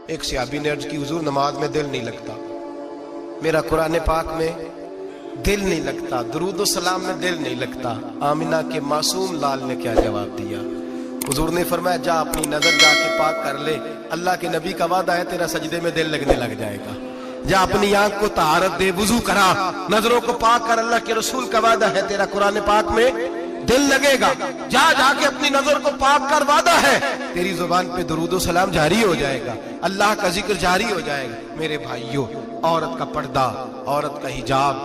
ایک صحابی نے عرض کی حضور نماز میں دل نہیں لگتا، میرا قرآن پاک میں دل نہیں لگتا، درود و سلام میں دل نہیں لگتا۔ آمنہ کے معصوم لال نے کیا جواب دیا؟ حضور نے فرمایا جا اپنی نظر جا کے پاک کر لے، اللہ کے نبی کا وعدہ ہے تیرا سجدے میں دل لگنے لگ جائے گا۔ جا اپنی آنکھ کو طہارت دے، وضو کرا، نظروں کو پاک کر، اللہ کے رسول کا وعدہ ہے تیرا قرآن پاک میں دل لگے گا۔ جا کے اپنی نظر کو پاک کر، وعدہ ہے تیری زبان پہ درود و سلام جاری ہو جائے گا، اللہ کا ذکر جاری ہو جائے گا۔ میرے بھائیوں، عورت کا پردہ، عورت کا حجاب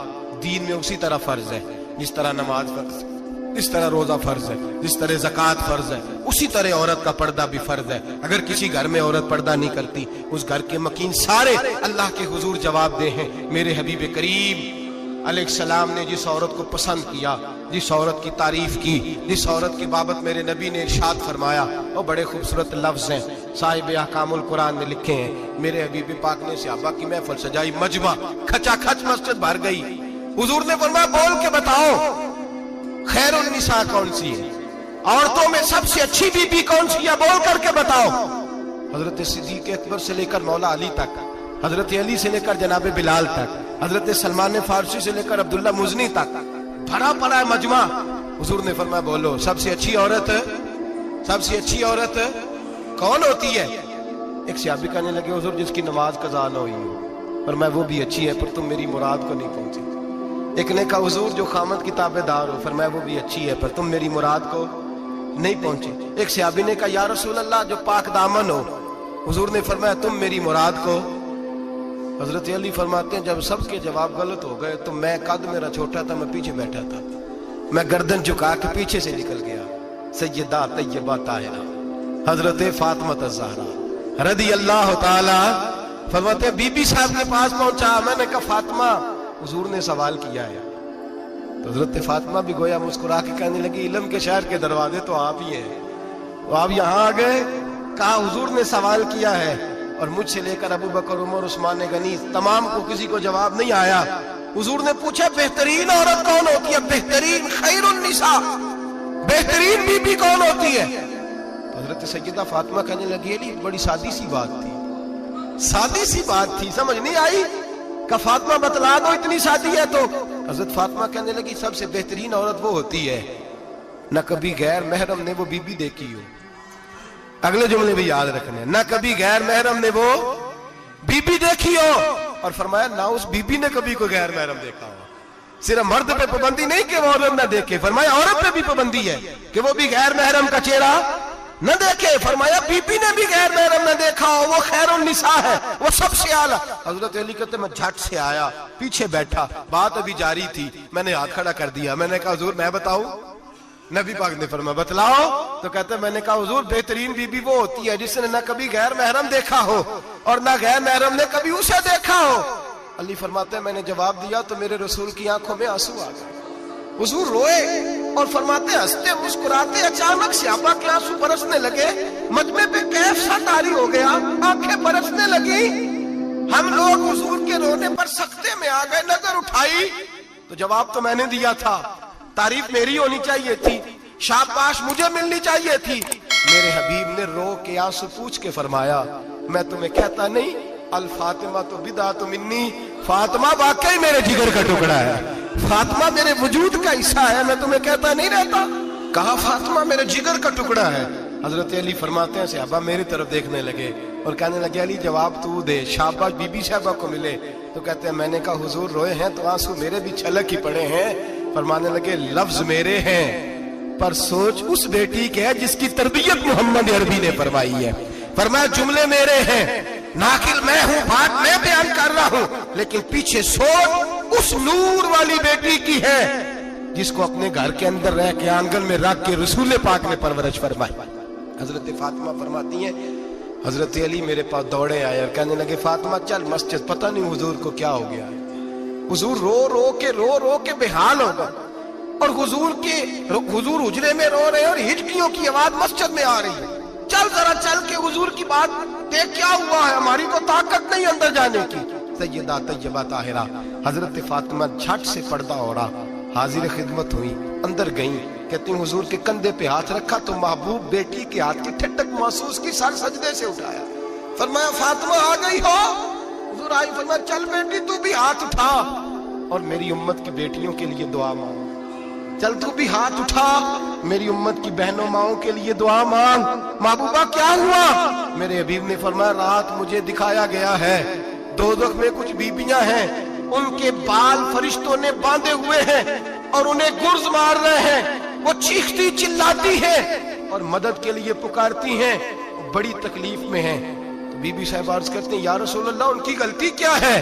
دین میں اسی طرح فرض ہے جس طرح نماز فرض ہے، جس طرح روزہ فرض ہے، جس طرح زکوٰۃ فرض ہے، اسی طرح عورت کا پردہ بھی فرض ہے۔ اگر کسی گھر میں عورت پردہ نہیں کرتی، اس گھر کے مکین سارے اللہ کے حضور جواب دے ہیں۔ میرے حبیب کریم علیہ السلام نے جس عورت کو پسند کیا، جس عورت کی تعریف کی، جس عورت کی بابت میرے نبی نے ارشاد فرمایا، وہ بڑے خوبصورت لفظ ہیں، صاحب احکام القرآن نے لکھے ہیں۔ میرے حبیب پاک نے صحابہ کی محفل سجائی، مجمع کھچا کھچ مسجد بھر گئی۔ حضور نے فرمایا بول کے بتاؤ خیر النساء کون سی ہے، عورتوں میں سب سے اچھی بی بی کون سی ہے، بول کر کے بتاؤ۔ حضرت صدیق اکبر سے لے کر مولا علی تک، حضرت علی سے لے کر جناب بلال تک، حضرت سلمان فارسی سے لے کر عبداللہ مزنی تک بھرا پڑا ہے مجمع۔ حضور نے فرمایا بولو سب سے اچھی عورت، سب سے اچھی عورت کون ہوتی ہے؟ ایک صحابی کہنے لگے حضور جس کی نماز قضا نہ ہوئی ہو، فرمایا وہ بھی اچھی ہے پر تم میری مراد کو نہیں پہنچی۔ ایک نے کہا حضور جو خامد کی تابع دار ہو، فرمایا وہ بھی اچھی ہے پر تم میری مراد کو نہیں پہنچے۔ ایک صحابی نے کہا یا رسول اللہ جو پاک دامن ہو، حضور نے فرمایا تم میری مراد کو۔ حضرت علی فرماتے ہیں جب سب کے جواب غلط ہو گئے تو میں، قد میرا چھوٹا تھا، میں پیچھے بیٹھا تھا، میں گردن جھکا کے پیچھے سے نکل گیا۔ سیدہ طیبہ طاہرہ حضرت فاطمہ الزہرا رضی اللہ تعالی فرماتے ہیں بی بی صاحب کے پاس پہنچا، میں نے کہا فاطمہ حضور نے سوال کیا ہے۔ تو حضرت فاطمہ بھی گویا مسکرا کے کہنے لگی علم کے شہر کے دروازے تو آپ ہی ہیں، تو آپ یہاں آ گئے۔ کہا حضور نے سوال کیا ہے اور مجھ سے لے کر ابو بکر، عمر، عثمان غنی تمام کو کسی کو جواب نہیں آیا۔ حضور نے پوچھا بہترین عورت کون ہوتی ہے، بہترین خیر النساء، بہترین بی بی کون ہوتی ہے؟ تو حضرت سیدہ فاطمہ کہنے لگی علی بڑی سادی سی بات تھی، سادی سی بات تھی، سمجھ نہیں آئی؟ کہ فاطمہ بتلا دو اتنی سادی ہے تو۔ حضرت فاطمہ کہنے لگی سب سے بہترین عورت وہ ہوتی ہے نہ کبھی غیر محرم نے وہ بی بی دیکھی ہو، اگلے جملے بھی یاد رکھنے، نہ کبھی غیر محرم نے وہ بی بی دیکھی ہو، اور فرمایا نہ اس بی بی نے کبھی کوئی غیر محرم دیکھا ہو۔ صرف مرد پہ پابندی نہیں کہ وہ عورت نہ دیکھے، فرمایا عورت پہ بھی پابندی ہے کہ وہ بھی غیر محرم کا چہرہ نہ دیکھے۔ فرمایا بی بی نے بھی غیر محرم نہ دیکھا ہو، وہ خیر النساء ہے، وہ سب سے اعلیٰ۔ حضرت علی کہتے میں جھٹ سے آیا، پیچھے بیٹھا، بات ابھی جاری تھی، میں نے ہاتھ کھڑا کر دیا، میں نے کہا حضور میں بتاؤں؟ نبی پاک نے فرمایا بتلاؤ۔ تو کہتے میں نے کہا حضور بہترین بی بی وہ ہوتی ہے جس نے نہ کبھی غیر محرم دیکھا ہو اور نہ غیر محرم نے کبھی اسے دیکھا ہو۔ علی فرماتے ہیں میں نے جواب دیا تو میرے رسول کی آنکھوں میں آنسو آ گئے، حضور روئے اور فرماتے ہنستے مسکراتے اچانک صحابہ کے آنسو برسنے لگے، مجمع پہ کیف سا طاری ہو گیا، آنکھیں برسنے لگی۔ ہم لوگ حضور کے رونے پر سکتے میں آ گئے، نظر اٹھائی تو جواب تو میں نے دیا تھا، تعریف میری ہونی چاہیے تھی، شاباش مجھے ملنی چاہیے تھی۔ میرے حبیب نے رو کے آنسو پوچھ کے فرمایا میں تمہیں کہتا نہیں الفاطمہ تو بدعۃ منی، فاطمہ واقعی میرے جگر کا ٹکڑا ہے، فاطمہ میرے وجود کا حصہ ہے، میں تمہیں کہتا نہیں رہتا؟ کہا فاطمہ میرے جگر کا ٹکڑا ہے۔ حضرت علی فرماتے ہیں صحابہ میری طرف دیکھنے لگے اور کہنے لگے علی جواب تو دے، شاباش بی بی صاحبہ کو ملے۔ تو کہتے ہیں میں نے کہا حضور روئے ہیں تو آنسو میرے بھی چھلک ہی پڑے ہیں۔ فرمانے لگے لفظ میرے ہیں پر سوچ اس بیٹی کے ہے جس کی تربیت محمد عربی نے فرمائی ہے۔ فرمایا جملے میرے ہیں، ناقل میں ہوں، بات میں بیان کر رہا ہوں، لیکن پیچھے سوچ اس نور والی بیٹی کی ہے جس کو اپنے گھر کے اندر رہ کے آنگن میں رکھ کے رسول پاک نے پرورش فرمائی۔ حضرت فاطمہ فرماتی ہیں حضرت علی میرے پاس دوڑے آئے اور کہنے لگے فاطمہ چل مسجد، پتہ نہیں حضور کو کیا ہو گیا ہے۔ حضور رو رو کے بحال ہو گئے اور حضور حجرے میں رو رہے ہیں اور ہچکیوں کی آواز مسجد میں آ رہی ہے، چل ذرا چل کے حضور کی بات دیکھ کیا ہوا ہے، ہماری تو طاقت نہیں اندر جانے کی۔ سیدہ طیبہ طاہرہ حضرت فاطمہ جھٹ سے پردہ اوڑا، حاضر خدمت ہوئی، اندر گئیں، کہتی ہیں حضور کے کندھے پہ ہاتھ رکھا تو محبوب بیٹی کے ہاتھ کی ٹھٹک محسوس کی، سر سجدے سے اٹھایا، फरमाया फातिमा आ गई हो? हुजूर आई, फरमाया चल बेटी तू भी हाथ उठा और मेरी उम्मत की बेटियों के लिए दुआ मांग। चल तू भी हाथ उठा, मेरी उम्मत की बहनों माओं के लिए दुआ मांग। महबूबा क्या हुआ? मेरे हबीब ने फरमाया रात मुझे दिखाया गया है दोज़ख में कुछ बीबियां हैं, उनके बाल फरिश्तों ने बांधे हुए हैं और उन्हें गुर्ज मार रहे हैं। वो चीखती चिल्लाती है और मदद के लिए पुकारती हैं, बड़ी तकलीफ में हैं। तो बीबी साहब अर्ज करते हैं या रसूल अल्लाह उनकी गलती क्या है?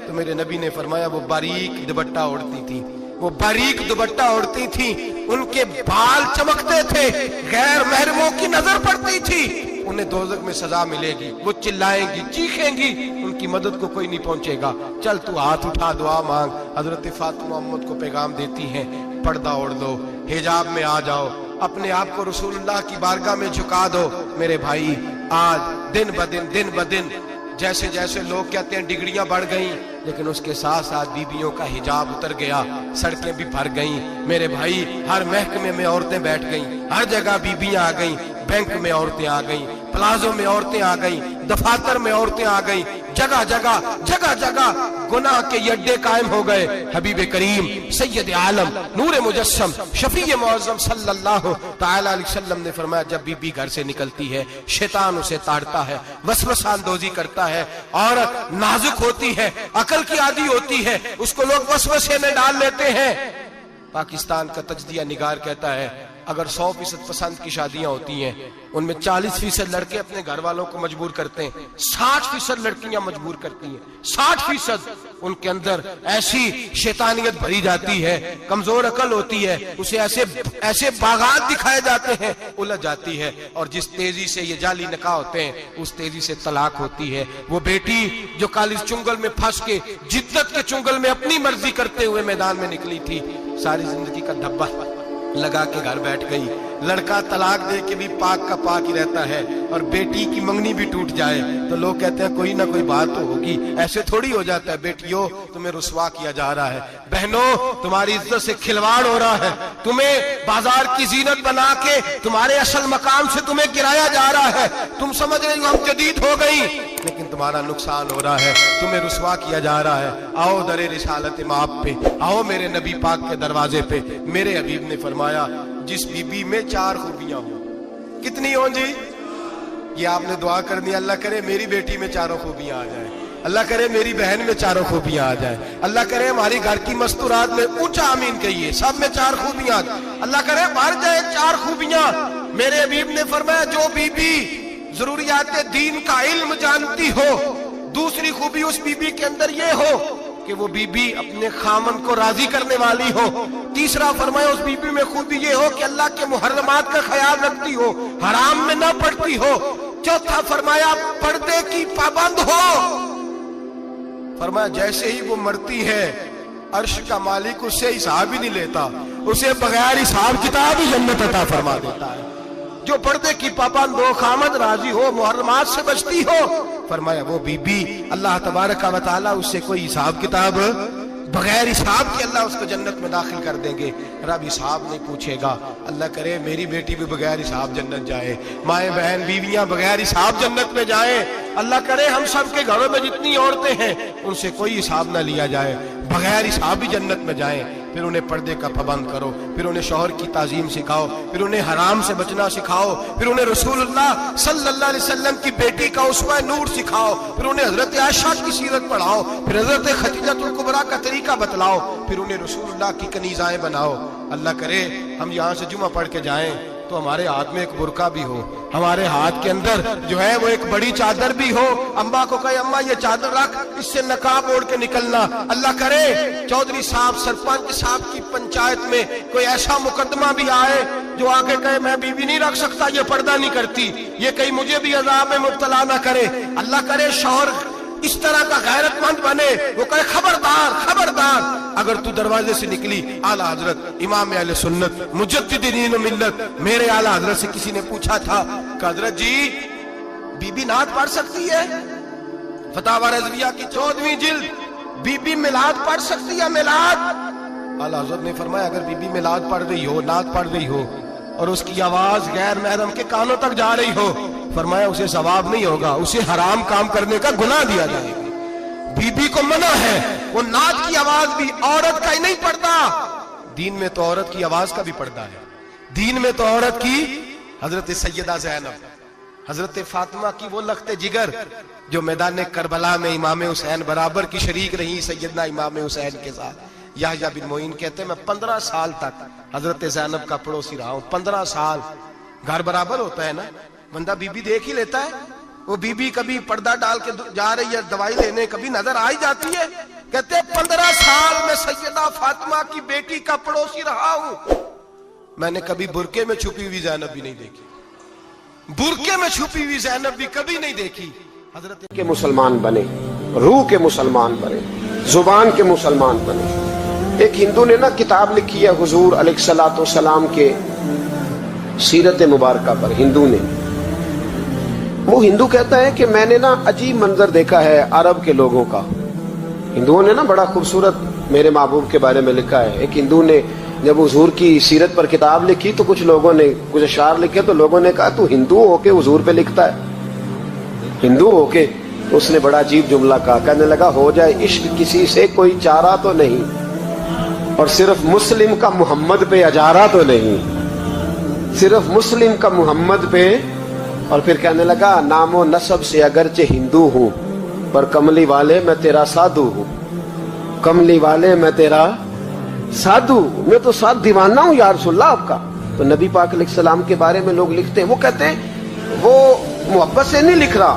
तो मेरे नबी ने फरमाया वो बारीक दुपट्टा ओढ़ती थी, वो बारीक दुपट्टा ओढ़ती थी, उनके बाल चमकते थे, गैर महरमों की नजर पड़ती थी, उन्हें दोज़ख में सजा मिलेगी, वो चिल्लाएंगी चीखेंगी, उनकी मदद को कोई नहीं पहुंचेगा। चल तू हाथ उठा दुआ मांग। हजरत फातिमा उम्मत को पैगाम देती हैं पर्दा ओढ़ दो, हिजाब में आ जाओ, अपने आप को रसूलुल्लाह की बारगाह में झुका दो। मेरे भाई आज दिन ब दिन जैसे जैसे लोग कहते हैं डिग्रियां बढ़ गई, लेकिन उसके साथ साथ बीबियों का हिजाब उतर गया, सड़कें भी भर गईं। मेरे भाई हर महकमे में औरतें बैठ गईं, हर जगह बीबियां आ गईं, बैंक में औरतें आ गईं, प्लाजो में औरतें आ गईं, दफातर में औरतें आ गईं, जगह जगह गुनाह के अड्डे कायम हो गए। हबीब करीम सैयद आलम नूर मुजस्सम शफी मुअज़्ज़म सल्लल्लाहु तआला अलैहि वसल्लम ने फरमाया जब बीबी घर से निकलती है शैतान उसे ताड़ता है, वसवसा अंदोज़ी करता है। औरत नाजुक होती है, अकल की आदी होती है, उसको लोग वसवसे में डाल लेते हैं। पाकिस्तान का तजदिया निगार कहता है अगर 100% पसंद की शादियां होती हैं उनमें 40% लड़के अपने घर वालों को मजबूर करते हैं, 60% लड़कियां मजबूर करती हैं। 60% उनके अंदर ऐसी शैतानियत भरी जाती है, कमजोर अकल होती है, उसे ऐसे बागात दिखाए जाते हैं, उलझ जाती है। और जिस तेजी से ये जाली निकाह होते हैं उस तेजी से तलाक होती है। वो बेटी जो काली चुंगल में फंस के जिद्दत के चुंगल में अपनी मर्जी करते हुए मैदान में निकली थी, सारी जिंदगी का धब्बा लगा के घर बैठ गई। लड़का तलाक दे के भी पाक का पाक ही रहता है और बेटी की मंगनी भी टूट जाए तो लोग कहते हैं कोई ना कोई बात तो होगी। ऐसे थोड़ी हो जाता है। बेटियों तुम्हें रुसवा किया जा रहा है, बहनों तुम्हारी इज्जत से खिलवाड़ हो रहा है, तुम्हें बाजार की जीनत बना के तुम्हारे असल मकाम से तुम्हें गिराया जा रहा है। तुम समझ रही हो हम जदीद हो गई, लेकिन तुम्हारा नुकसान हो रहा है, तुम्हें रुसवा किया जा रहा है। आओ दरे रिसालत माप पे, आओ मेरे नबी पाक के दरवाजे पे। मेरे हबीब ने फरमाया जिस बीबी में 4 खूबियां हो, कितनी हो जी? ये आपने दुआ कर दी, अल्लाह करे मेरी बेटी में 4 खूबियां आ जाए, अल्लाह करे मेरी बहन में 4 खूबियां आ जाए, अल्लाह करे हमारी घर की मस्तूरात में ऊंचा आमीन कहिए सब में 4 खूबियां, अल्लाह करे भर जाए 4 खूबियां। मेरे हबीब ने फरमाया जो बीबी जरूरियात दीन का इल्म जानती हो, दूसरी खूबी उस बीबी के अंदर ये हो कि वो बीबी अपने खामन को राजी करने वाली हो। तीसरा फरमाया उस बीबी में खूबी ये हो कि अल्लाह के मुहर्रमात का ख्याल रखती हो, हराम में ना पड़ती हो। चौथा फरमाया पर्दे की पाबंद हो। फरमाया जैसे ही वो मरती है अर्श का मालिक उससे हिसाब ही नहीं लेता, उसे बगैर हिसाब किताब ही जन्नत अता फरमा देता है। जो पर्दे की पाबंद हो, खामद राजी हो, मुहर्रमात से बचती हो, फरमाया वो बीबी अल्लाह तबारक व तआला उससे कोई हिसाब किताब बगैर हिसाब के अल्लाह उसको जन्नत में दाखिल कर देंगे। रब हिसाब नहीं पूछेगा। अल्लाह करे मेरी बेटी भी बगैर हिसाब जन्नत जाए, माए बहन बीवियां बगैर हिसाब जन्नत में जाए। अल्लाह करे हम सब के घरों में जितनी औरतें हैं उनसे कोई हिसाब ना लिया जाए, बगैर हिसाब भी जन्नत में जाए। फिर उन्हें पर्दे का पाबंद करो, फिर उन्हें शौहर की ताजीम सिखाओ, फिर उन्हें हराम से बचना सिखाओ, फिर उन्हें रसूलुल्लाह सल्लल्लाहु अलैहि वसल्लम की बेटी का उसवा नूर सिखाओ, फिर उन्हें हजरत आयशा की सीरत पढ़ाओ, फिर हजरत खदीजतुल कुबरा का तरीका बतलाओ, फिर उन्हें रसूलुल्लाह की कनीज़ाएं बनाओ। अल्लाह करे हम यहाँ से जुमा पढ़ के जाएं तो हमारे हाथ में एक बुरका भी हो, हमारे हाथ के अंदर जो है वो एक बड़ी चादर भी हो। अम्मा को कहे अम्मा ये चादर रख, इससे नकाब ओढ़ के निकलना। अल्लाह करे चौधरी साहब सरपंच साहब की पंचायत में कोई ऐसा मुकदमा भी आए जो आके कहे मैं बीवी नहीं रख सकता, ये पर्दा नहीं करती, ये कहीं मुझे भी अजाब में मुब्तला ना करे। अल्लाह करे शौहर इस तरह का गैरतमंद बने, वो कहे खबरदार खबरदार, अगर तू दरवाजे से निकली। आला हजरत इमाम अहले सुन्नत मुजद्दिद दीन व मिल्लत मेरे आला हजरत से किसी ने पूछा था कि हजरत जी बीबी नात पढ़ सकती है? फतावा रज़विया की 14वीं जिल्द, बीबी मिलाद पढ़ सकती है? मिलाद। आला हजरत ने फरमाया अगर बीबी मिलाद पढ़ रही हो, नात पढ़ रही हो और उसकी आवाज गैर महरम के कानों तक जा रही हो, फरमाया उसे सवाब नहीं होगा, उसे हराम काम करने का गुनाह दिया जाएगा। बीबी को मना है, वो नाच की आवाज भी औरत का ही नहीं पड़ता, दीन में तो औरत की आवाज का भी पर्दा है। दीन में तो औरत की, हजरत सैयदा ज़ैनब, हजरत फातिमा की वो लख्ते जिगर जो मैदान करबला में इमाम हुसैन बराबर की शरीक रही सैयदना इमाम हुसैन के साथ। याह्या बिन मोइन कहते हैं मैं 15 साल तक हजरत ज़ैनब का पड़ोसी रहा हूं। 15 साल, घर बराबर होता है ना, बंदा बीबी देख ही लेता है। वो बीबी कभी पर्दा डाल के जा रही है दवाई लेने, कभी नजर आ ही जाती है। कहते हैं 15 साल में सैयदा फातिमा की बेटी का पड़ोसी रहा हूं, मैंने कभी बुरके में छुपी हुई ज़ैनब भी नहीं देखी, बुरके में छुपी हुई ज़ैनब भी कभी नहीं देखी। हजरत के मुसलमान बने, रूह के मुसलमान बने, जुबान के मुसलमान बने। एक हिंदू ने ना किताब लिखी है हुजूर अलैहिस्सलातु वस्सलाम के सीरत मुबारका पर। हिंदू ने, वो हिंदू कहता है कि मैंने ना अजीब मंजर देखा है अरब के लोगों का। हिंदुओं ने ना बड़ा खूबसूरत मेरे महबूब के बारे में लिखा है। एक हिंदू ने जब हुजूर की सीरत पर किताब लिखी तो कुछ लोगों ने कुछ अशार लिखे, तो लोगों ने कहा तू हिंदू होके हुजूर पे लिखता है, हिंदू होके। तो उसने बड़ा अजीब जुमला कहा, कहने लगा हो जाए इश्क किसी से कोई चारा तो नहीं, और सिर्फ मुस्लिम का मोहम्मद पे अजारा तो नहीं, सिर्फ मुस्लिम का मोहम्मद पे। और फिर कहने लगा नामो नसब से अगरचे हिंदू हूं, पर कमली वाले मैं तेरा साधु हूं, कमली वाले मैं तेरा साधु, मैं तो साथ दीवाना हूं या रसूलल्लाह आपका। तो नबी पाक अलैहिस्सलाम के बारे में लोग लिखते हैं, वो कहते हैं वो मोहब्बत से नहीं लिख रहा,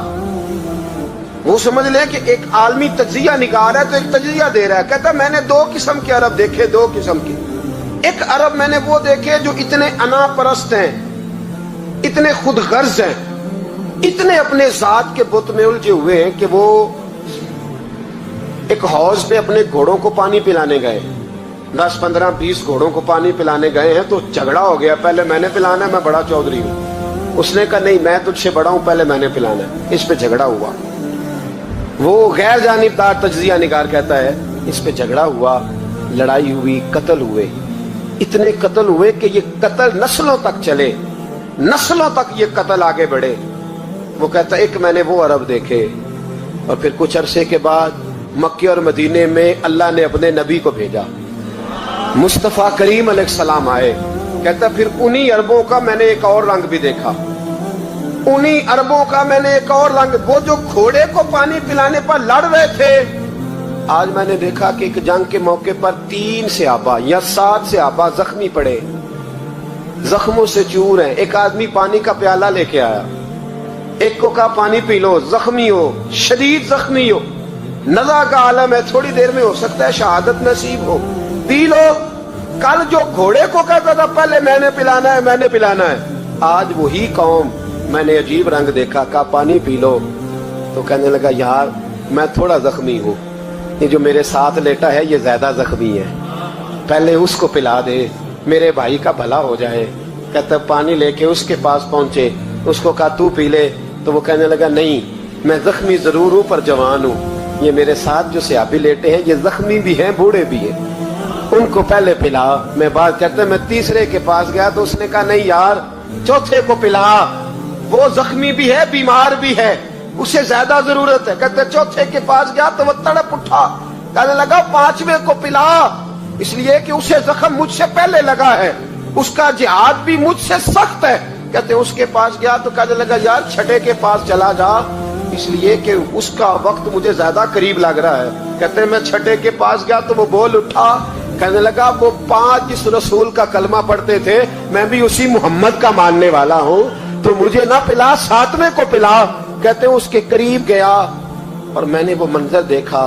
वो समझ ले कि एक आलमी तज्जिया निगार है तो एक तज्जिया दे रहा है। कहता मैंने 2 किस्म के अरब देखे, 2 किस्म के। एक अरब मैंने वो देखे जो इतने अना परस्त हैं, इतने खुद गर्ज हैं, इतने अपने जात के बुत में उलझे हुए हैं कि वो एक हौज पे अपने घोड़ों को पानी पिलाने गए, 10, 15, 20 घोड़ों को पानी पिलाने गए हैं। तो झगड़ा हो गया, पहले मैंने पिलाना है, मैं बड़ा चौधरी हूं। उसने कहा नहीं मैं तुझसे बड़ा हूं, पहले मैंने पिलाना है। इस पे झगड़ा हुआ। वो गैर जानिबदार तज्जिया निगार कहता है इस पे झगड़ा हुआ, लड़ाई हुई, कत्ल हुए, इतने कत्ल हुए कि ये कत्ल नस्लों तक चले, नस्लों तक ये कत्ल आगे बढ़े। वो कहता एक मैंने वो अरब देखे। और फिर कुछ अरसे के बाद मक्के और मदीने में अल्लाह ने अपने नबी को भेजा, मुस्तफा करीम अलैहिस्सलाम आए। कहता फिर उन्हीं अरबों का मैंने एक और रंग भी देखा, उन्हीं अरबों का मैंने एक और रंग, वो जो घोड़े को पानी पिलाने पर लड़ रहे थे, आज मैंने देखा कि एक जंग के मौके पर 3 सहाबा या 7 सहाबा जख्मी पड़े, जख्मों से चूर हैं। एक आदमी पानी का प्याला लेके आया, एक को कहा पानी पी लो, जख्मी हो, शदीद जख्मी हो, नज़ा का आलम है, थोड़ी देर में हो सकता है शहादत नसीब हो, पी लो। कल जो घोड़े को कहता था पहले मैंने पिलाना है, मैंने पिलाना है, आज वही कौम मैंने अजीब रंग देखा, कहा पानी पी लो। तो कहने लगा यार मैं थोड़ा जख्मी हूँ, ये जो मेरे साथ लेटा है ये ज्यादा जख्मी है, पहले उसको पिला दे, मेरे भाई का भला हो जाए। कहता पानी लेके उसके पास पहुंचे, उसको कहा तू पी ले। तो वो कहने लगा नहीं मैं जख्मी जरूर हूँ पर जवान हूँ, ये मेरे साथ जो सहाबी लेटे हैं ये जख्मी भी हैं, बूढ़े भी हैं, उनको पहले पिला। मैं बात कहते मैं तीसरे के पास गया तो उसने कहा नहीं यार चौथे को पिला, वो जख्मी भी है, बीमार भी है, उसे ज्यादा जरूरत है। कहते चौथे के पास गया तो वो तड़प उठा, कहने लगा 5वें को पिला, इसलिए कि उसे जख्म मुझसे पहले लगा है, उसका जिहाद भी मुझसे सख्त है। कहते उसके पास गया तो कहने लगा यार 6ठे के पास चला जा, इसलिए कि उसका वक्त मुझे ज्यादा करीब लग रहा है। कहते मैं 6ठे के पास गया तो वो बोल उठा, कहने लगा वो 5 जिस रसूल का कलमा पढ़ते थे मैं भी उसी मोहम्मद का मानने वाला हूँ, तो मुझे ना पिला 7वें को पिला। कहते उसके करीब गया और मैंने वो मंजर देखा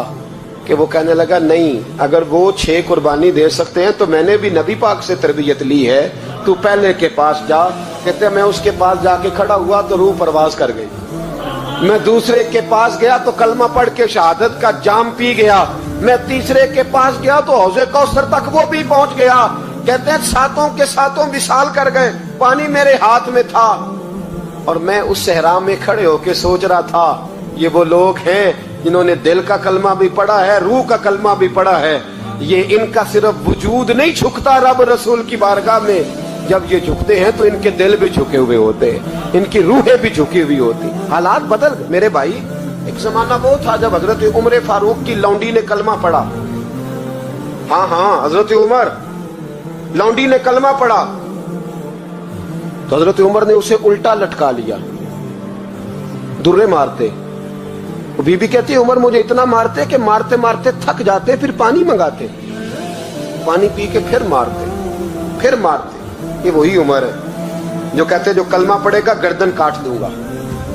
कि वो कहने लगा नहीं अगर वो 6 कुर्बानी दे सकते हैं तो मैंने भी नबी पाक से तरबियत ली है, तू पहले के पास जा। कहते मैं उसके पास जाके खड़ा हुआ तो रूह परवाज कर गई। मैं दूसरे के पास गया तो कलमा पढ़ के शहादत का जाम पी गया। मैं तीसरे के पास गया तो हौज़े कौसर तक वो भी पहुंच गया। कहते हैं 7 के 7 विशाल कर गए, पानी मेरे हाथ में था और मैं उस सहरा में खड़े होके सोच रहा था ये वो लोग हैं जिन्होंने दिल का कलमा भी पढ़ा है, रूह का कलमा भी पढ़ा है, ये इनका सिर्फ वजूद नहीं झुकता रब रसूल की बारगाह में, जब ये झुकते हैं तो इनके दिल भी झुके हुए होते हैं, इनकी रूहें भी झुकी हुई होती। हालात बदल गए मेरे भाई। एक जमाना वो था जब हजरत उमर फारूक की लौंडी ने कलमा पढ़ा। हाँ, हजरत उमर लौंडी ने कलमा पढ़ा तो हजरत उमर ने उसे उल्टा लटका लिया, दुर्रे मारते। बीबी कहती है उमर मुझे इतना मारते कि मारते मारते थक जाते, फिर पानी मंगाते, पानी पी के फिर मारते। ये वही उमर है जो कहते जो कलमा पड़ेगा गर्दन काट दूंगा।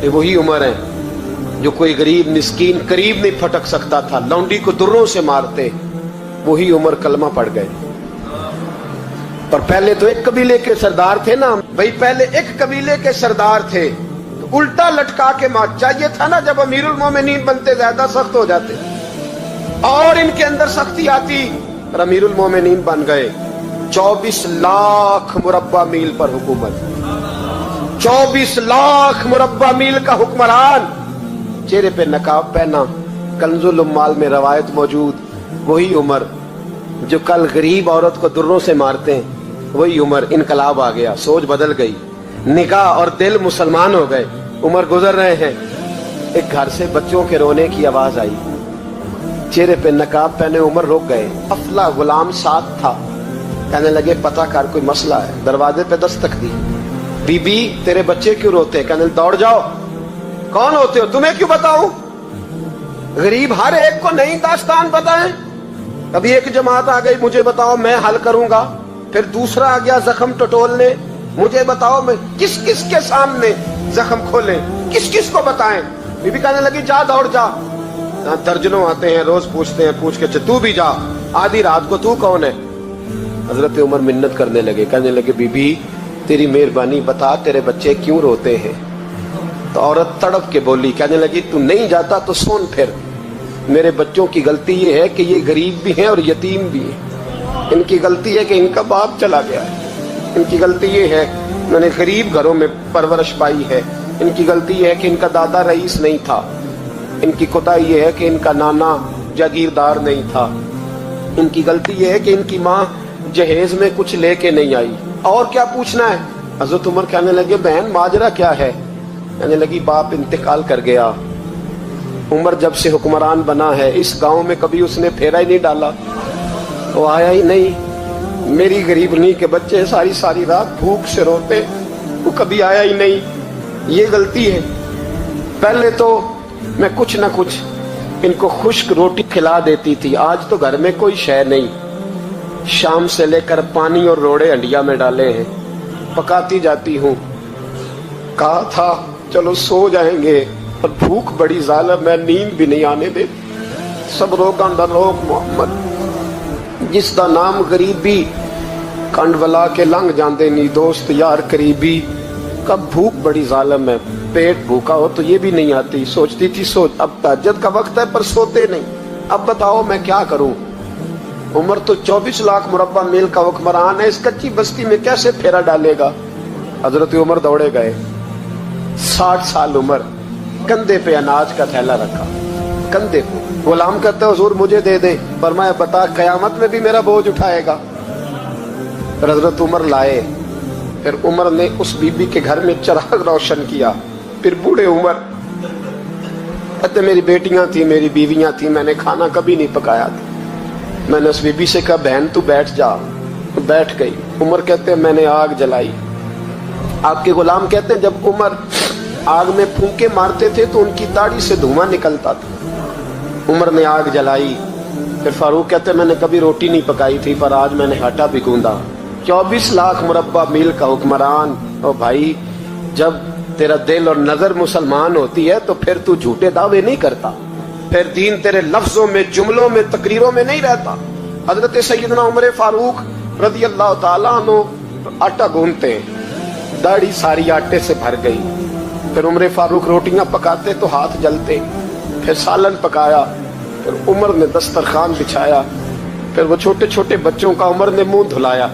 ये वही उमर है जो कोई गरीब मिस्कीन करीब नहीं फटक सकता था, लौंडी को दुर्रों से मारते। वही उमर कलमा पड़ गए। पर पहले तो एक कबीले के सरदार थे ना भाई, पहले एक कबीले के सरदार थे तो उल्टा लटका के मार। चाहिए था ना जब अमीरुल मोमिनीन बनते ज्यादा सख्त हो जाते और इनके अंदर सख्ती आती, और अमीरुल मोमिनीन बन गए। 24 लाख मुरब्बा मील पर हुकूमत, 24 लाख मुरब्बा मील का हुक्मरान, चेहरे पे नकाब पहना। कंजुल उम्माल में रवायत मौजूद, वही उमर जो कल गरीब औरत को दुर्रों से मारते हैं, वही उमर। इनकलाब आ गया, सोच बदल गई, निगाह और दिल मुसलमान हो गए। उमर गुजर रहे हैं, एक घर से बच्चों के रोने की आवाज आई, चेहरे पे नकाब पहने उमर रुक गए। अफला गुलाम साथ था, कहने लगे पता कर कोई मसला है। दरवाजे पे दस्तक दी, बीबी तेरे बच्चे क्यों रोते? कहने दौड़ जाओ, कौन होते हो? तुम्हें क्यों बताऊं? गरीब हर एक को नहीं दास्तान पता है। कभी एक जमात आ गई, मुझे बताओ मैं हल करूंगा। फिर दूसरा आ गया जख्म टटोलने, मुझे बताओ मैं किस किस के सामने जख्म खोले, किस किस को बताएं। बीबी कहने लगी जा दौड़ जा। दर्जनों आते हैं, रोज पूछते हैं, पूछ के तू भी जा, आधी रात को तू कौन है? हजरत उमर मिन्नत करने लगे, कहने लगे बीबी तेरी मेहरबानी बता तेरे बच्चे क्यों रोते हैं? तो औरत तड़प के बोली, कहने लगी तू नहीं जाता तो सुन, फिर मेरे बच्चों की गलती ये है कि ये गरीब भी हैं और यतीम भी हैं। इनकी गलती है कि इनका बाप चला गया है, इनकी गलती ये है मैंने गरीब घरों में परवरिश पाई है, इनकी गलती ये है कि इनका दादा रईस नहीं था, इनकी कोताही ये है कि इनका नाना जागीरदार नहीं था, इनकी गलती ये है कि इनकी माँ जहेज में कुछ लेके नहीं आई। और क्या पूछना है? हजरत उमर कहने लगे बहन माजरा क्या है? कहने लगी बाप इंतकाल कर गया। उमर जब से हुक्मरान बना है इस गांव में कभी उसने फेरा ही नहीं डाला, वो आया ही नहीं। मेरी गरीबनी के बच्चे सारी सारी रात भूख से रोते, वो कभी आया ही नहीं। ये गलती है। पहले तो मैं कुछ ना कुछ इनको खुश्क रोटी खिला देती थी, आज तो घर में कोई शय नहीं। शाम से लेकर पानी और रोड़े हंडिया में डाले हैं, पकाती जाती हूँ। कहा था चलो सो जाएंगे, पर भूख बड़ी जालिम है, नींद भी नहीं आने दे। सब रोगां दा रोग मोहम्मद, जिसका नाम गरीबी कंड वला के लंघ जाते नी दोस्त यार करीबी। कब भूख बड़ी जालिम है, पेट भूखा हो तो ये भी नहीं आती। सोचती थी सोच अब तहज्जुद का वक्त है पर सोते नहीं। अब बताओ मैं क्या करूं? उमर तो 24 लाख मुरब्बा मील का हुक्मरान है, इस कच्ची बस्ती में कैसे फेरा डालेगा? हजरत उमर दौड़े गए। 60 साल उम्र, कंधे पे अनाज का थैला रखा, कंधे पे। गुलाम कहते हुजूर मुझे दे दे। फरमाया बता कयामत में भी मेरा बोझ उठाएगा? फिर हजरत उमर लाए। फिर उमर ने उस बीबी के घर में चिराग रोशन किया। फिर बूढ़े उमर कहते मेरी बेटियां थी, मेरी बीवियां थी, मैंने खाना कभी नहीं पकाया था। मैंने उस बीबी से कहा बहन तू बैठ जा, तो बैठ गई। उमर कहते मैंने आग जलाई। आपके गुलाम कहते हैं जब उमर आग में फूंके मारते थे तो उनकी दाढ़ी से धुआं निकलता था। उमर ने आग जलाई। फिर फारूक कहते मैंने कभी रोटी नहीं पकाई थी पर आज मैंने आटा भी गूंदा। 24 लाख मुरब्बा मील का हुक्मरान। और भाई जब तेरा दिल और नजर मुसलमान होती है तो फिर तू झूठे दावे नहीं करता, फिर दीन तेरे लफ्जों में, जुमलों में, तकरीरों में नहीं रहता। हजरत सैयदना उमर फारूक रज़ी अल्लाह ताला अन्हु आटा गूंथते हैं, दाढ़ी सारी आटे से भर गई। फिर उमर फारूक रोटियां पकाते तो हाथ जलते। फिर सालन पकाया, फिर उमर ने दस्तरखान बिछाया। फिर वो छोटे छोटे बच्चों का उमर ने मुंह धुलाया।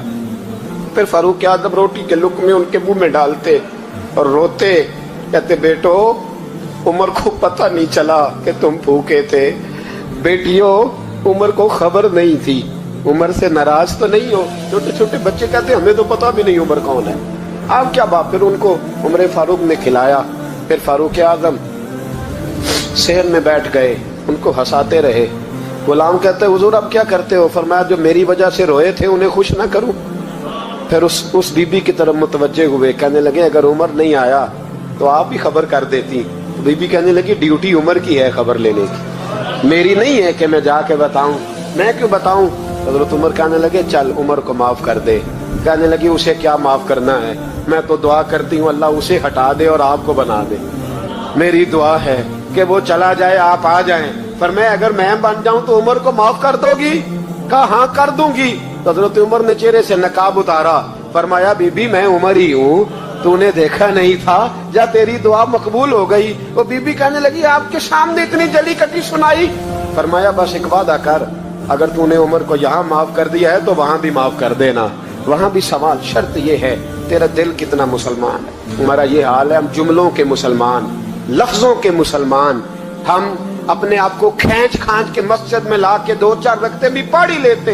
फिर फारूक आदम रोटी के लुक़्मे उनके मुंह में डालते और रोते, कहते बेटो उमर को पता नहीं चला कि तुम भूखे थे। बेटियों उमर को खबर नहीं थी उम्र से नाराज तो नहीं हो? छोटे छोटे बच्चे कहते हैं हमें तो पता भी नहीं उमर कौन है, आप क्या बात। फिर उनको उमर फारूक ने खिलाया, फिर फारूक आजम शहर में बैठ गए, उनको हंसाते रहे। गुलाम कहते हुजूर अब क्या करते हो? फरमाया जो मेरी वजह से रोए थे उन्हें खुश ना करूं। फिर उस बीबी की तरफ मुतवज्जे हुए, कहने लगे अगर उमर नहीं आया तो आप ही खबर कर देती। बीबी कहने लगी ड्यूटी उमर की है खबर लेने की, मेरी नहीं है कि मैं जाके बताऊं, मैं क्यों बताऊं। हजरत उमर कहने लगे चल उमर को माफ कर दे। कहने लगी उसे क्या माफ करना है, मैं तो दुआ करती हूँ अल्लाह उसे हटा दे और आपको बना दे। मेरी दुआ है कि वो चला जाए आप आ जाएं। फरमाया अगर मैं बन जाऊं तो उमर को माफ कर दोगी? कहा हाँ कर दूंगी। हजरत उमर ने चेहरे से नकाब उतारा, फरमाया बीबी मैं उमर ही हूँ, तूने देखा नहीं था या तेरी दुआ मकबूल हो गई। वो बीबी कहने लगी आपके सामने इतनी जली कटी सुनाई। फरमाया बस एक वादा कर, अगर तूने उमर को यहाँ माफ कर दिया है तो वहां भी माफ कर देना। वहां भी सवाल शर्त ये है तेरा दिल कितना मुसलमान है। हमारा ये हाल है, हम जुमलों के मुसलमान, लफ्जों के मुसलमान, हम अपने आप को खींच खांच के मस्जिद में ला के 2-4 रखते भी पढ़ ही लेते,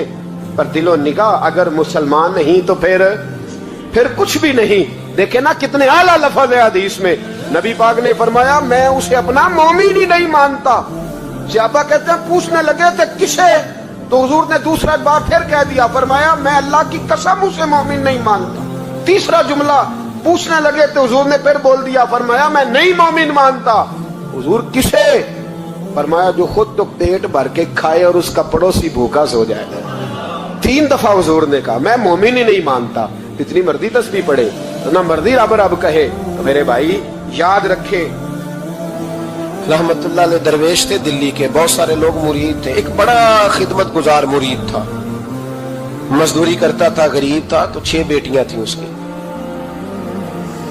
पर दिलो निगाह अगर मुसलमान नहीं तो फिर कुछ भी नहीं। देखे ना कितने आला लफ्ज है हदीस में। नबी पाक ने फरमाया मैं उसे अपना मोमिन ही नहीं मानता। सहाबा कहते हैं पूछने लगे थे किसे, तो हुजूर ने दूसरा बार फिर कह दिया, फरमाया मैं अल्लाह की कसम उसे मोमिन नहीं मानता। तीसरा जुमला पूछने लगे तो हुजूर ने फिर बोल दिया, फरमाया मैं नहीं मोमिन मानता। हुजूर किसे? फरमाया जो खुद तो पेट भर के खाए और उसका पड़ोसी भूखा सो जाए। 3 दफा हुजूर ने कहा मैं मोमिन ही नहीं मानता। इतनी मर्जी तस्बीह पढ़े तो ना मर्जी रब कहे। तो मेरे भाई याद रखे, रहमतुल्लाह अलैह दरवेश थे दिल्ली के, बहुत सारे लोग मुरीद थे। एक बड़ा खिदमत गुजार मुरीद था, मजदूरी करता था, गरीब था, तो 6 बेटियां थी उसकी।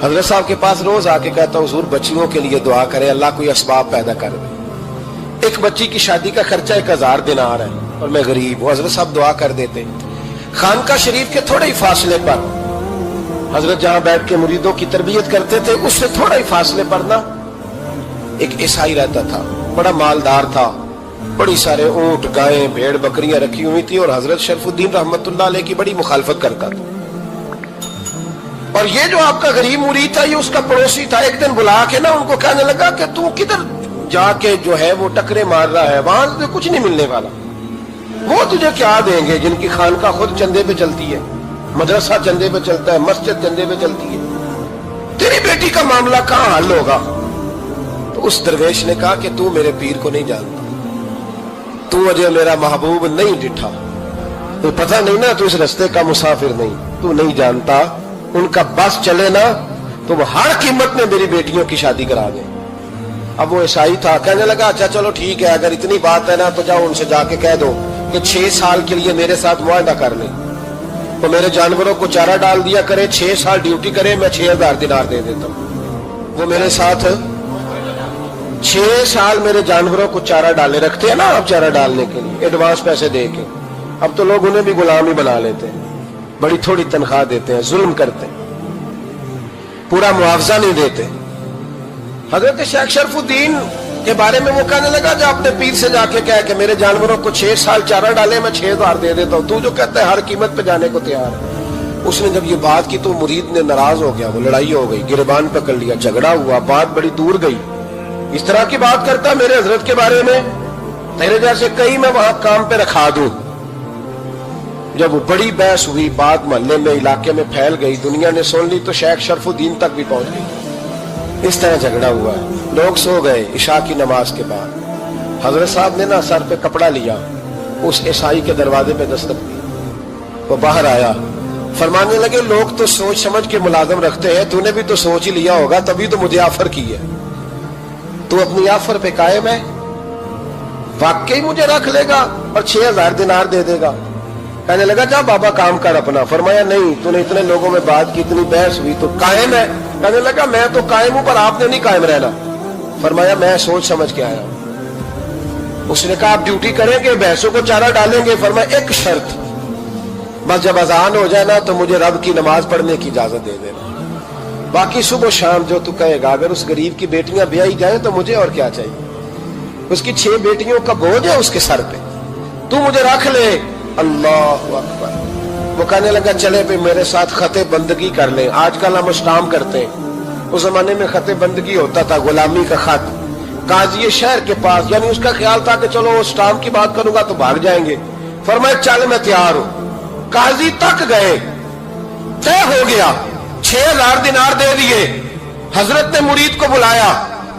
हजरत साहब के पास रोज आके कहता हुजूर बच्चियों के लिए दुआ करें, अल्लाह कोई असबाब पैदा कर दे। एक बच्ची की शादी का खर्चा 1000 दिनार है और मैं गरीब हूं। हजरत साहब दुआ कर देते। खानका शरीफ के थोड़े ही फासले पर हजरत जहां बैठ के मुरीदों की तरबियत करते थे, उससे थोड़ा ही फासले पर ना एक ईसाई रहता था, बड़ा मालदार था, बड़ी सारे ऊंट गायें भेड़ बकरियां रखी हुई थी और हजरत शरफुद्दीन रहमतुल्लाह अलैह की बड़ी मुखालफत करता था। और ये जो आपका गरीब मुरीद था ये उसका पड़ोसी था। एक दिन बुला के ना उनको कहने लगा कि तू किधर जाके जो है वो टकरे मार रहा है, वहां तुझे कुछ नहीं मिलने वाला। वो तुझे क्या देंगे जिनकी खानका खुद चंदे पे चलती है, मदरसा चंदे पे चलता है, मस्जिद चंदे पे चलती है, तेरी बेटी का मामला कहां हल होगा? तो उस दरवेश ने कहा कि तू मेरे पीर को नहीं जानता, तू अजय मेरा महबूब नहीं डिठा, तो पता नहीं ना, तू इस रास्ते का मुसाफिर नहीं, तू नहीं जानता। उनका बस चले ना तो वो हर कीमत में मेरी बेटियों की शादी करा दे। अब वो ईसाई था, कहने लगा अच्छा चलो ठीक है, अगर इतनी बात है ना तो जाओ उनसे जाके कह दो कि 6 साल के लिए मेरे साथ मुआहदा कर ले, तो मेरे जानवरों को चारा डाल दिया करे, 6 साल ड्यूटी करे, मैं 6000 दिनार दे देता हूं। वो मेरे साथ 6 साल मेरे जानवरों को चारा डाले रखते हैं ना आप, चारा डालने के लिए एडवांस पैसे दे के। अब तो लोग उन्हें भी गुलाम ही बना लेते हैं, बड़ी थोड़ी तनख्वाह देते हैं, जुल्म करते हैं, पूरा मुआवजा नहीं देते। हजरत शेख शरफुद्दीन के बारे में वो कहने लगा जो अपने पीर से जाके कह के मेरे जानवरों को 6 साल चारा डाले, मैं 6000 दे देता हूं, तू जो कहता है हर कीमत पे जाने को तैयार है। उसने जब ये बात की तो मुरीद ने नाराज हो गया, वो लड़ाई हो गई, गिरबान पकड़ लिया, झगड़ा हुआ, बात बड़ी दूर गई। इस तरह की बात करता मेरे हजरत के बारे में, तेरे जैसे कई मैं वहां काम पे रखा दूं। जब वो बड़ी बहस हुई, बात मोहल्ले में इलाके में फैल गई, दुनिया ने सुन ली, तो शेख शरफुद्दीन तक भी पहुंच गई। इस तरह झगड़ा हुआ है। लोग सो गए इशा की नमाज के बाद। हजरत साहब ने ना सर पे कपड़ा लिया, उस ईसाई के दरवाजे पे दस्तक दी, वो बाहर आया, फरमाने लगे लोग तो सोच समझ के मुलाजम रखते हैं, तूने भी तो सोच ही लिया होगा तभी तो मुझे ऑफर की है, तू अपनी ऑफर पे कायम है, वाकई मुझे रख लेगा और 6000 दिनार दे देगा? कहने लगा जा बाबा काम कर अपना। फरमाया नहीं, तूने इतने लोगों में बात की, इतनी बहस हुई, तो कायम है? कहने लगा मैं तो कायम हूं पर आपने नहीं कायम रहना। फरमाया मैं सोच समझ के आया हूं। उसने कहा आप ड्यूटी करेंगे, भैंसों को चारा डालेंगे? फरमाया एक शर्त, बस जब अजान हो जाए ना तो मुझे रब की नमाज पढ़ने की इजाजत दे देना, बाकी सुबह शाम जो तू कहेगा। अगर उस गरीब की बेटियां ब्याही जाए तो मुझे और क्या चाहिए? उसकी 6 बेटियों का बोझ है उसके सर पे, तू मुझे रख ले, अल्लाह अकबर। वो कहने लगा चले भाई मेरे साथ खते बंदगी कर ले, आजकल हम स्टाम्प करते हैं, उस जमाने में खते बंदगी होता था, गुलामी का खत काजी शहर के पास, यानी उसका ख्याल था कि चलो वो स्टाम्प की बात करूंगा तो भाग जाएंगे। फरमाया चल मैं तैयार हूं। काजी तक गए, तय हो गया, 6000 दिनार दे दिए। हजरत ने मुरीद को बुलाया,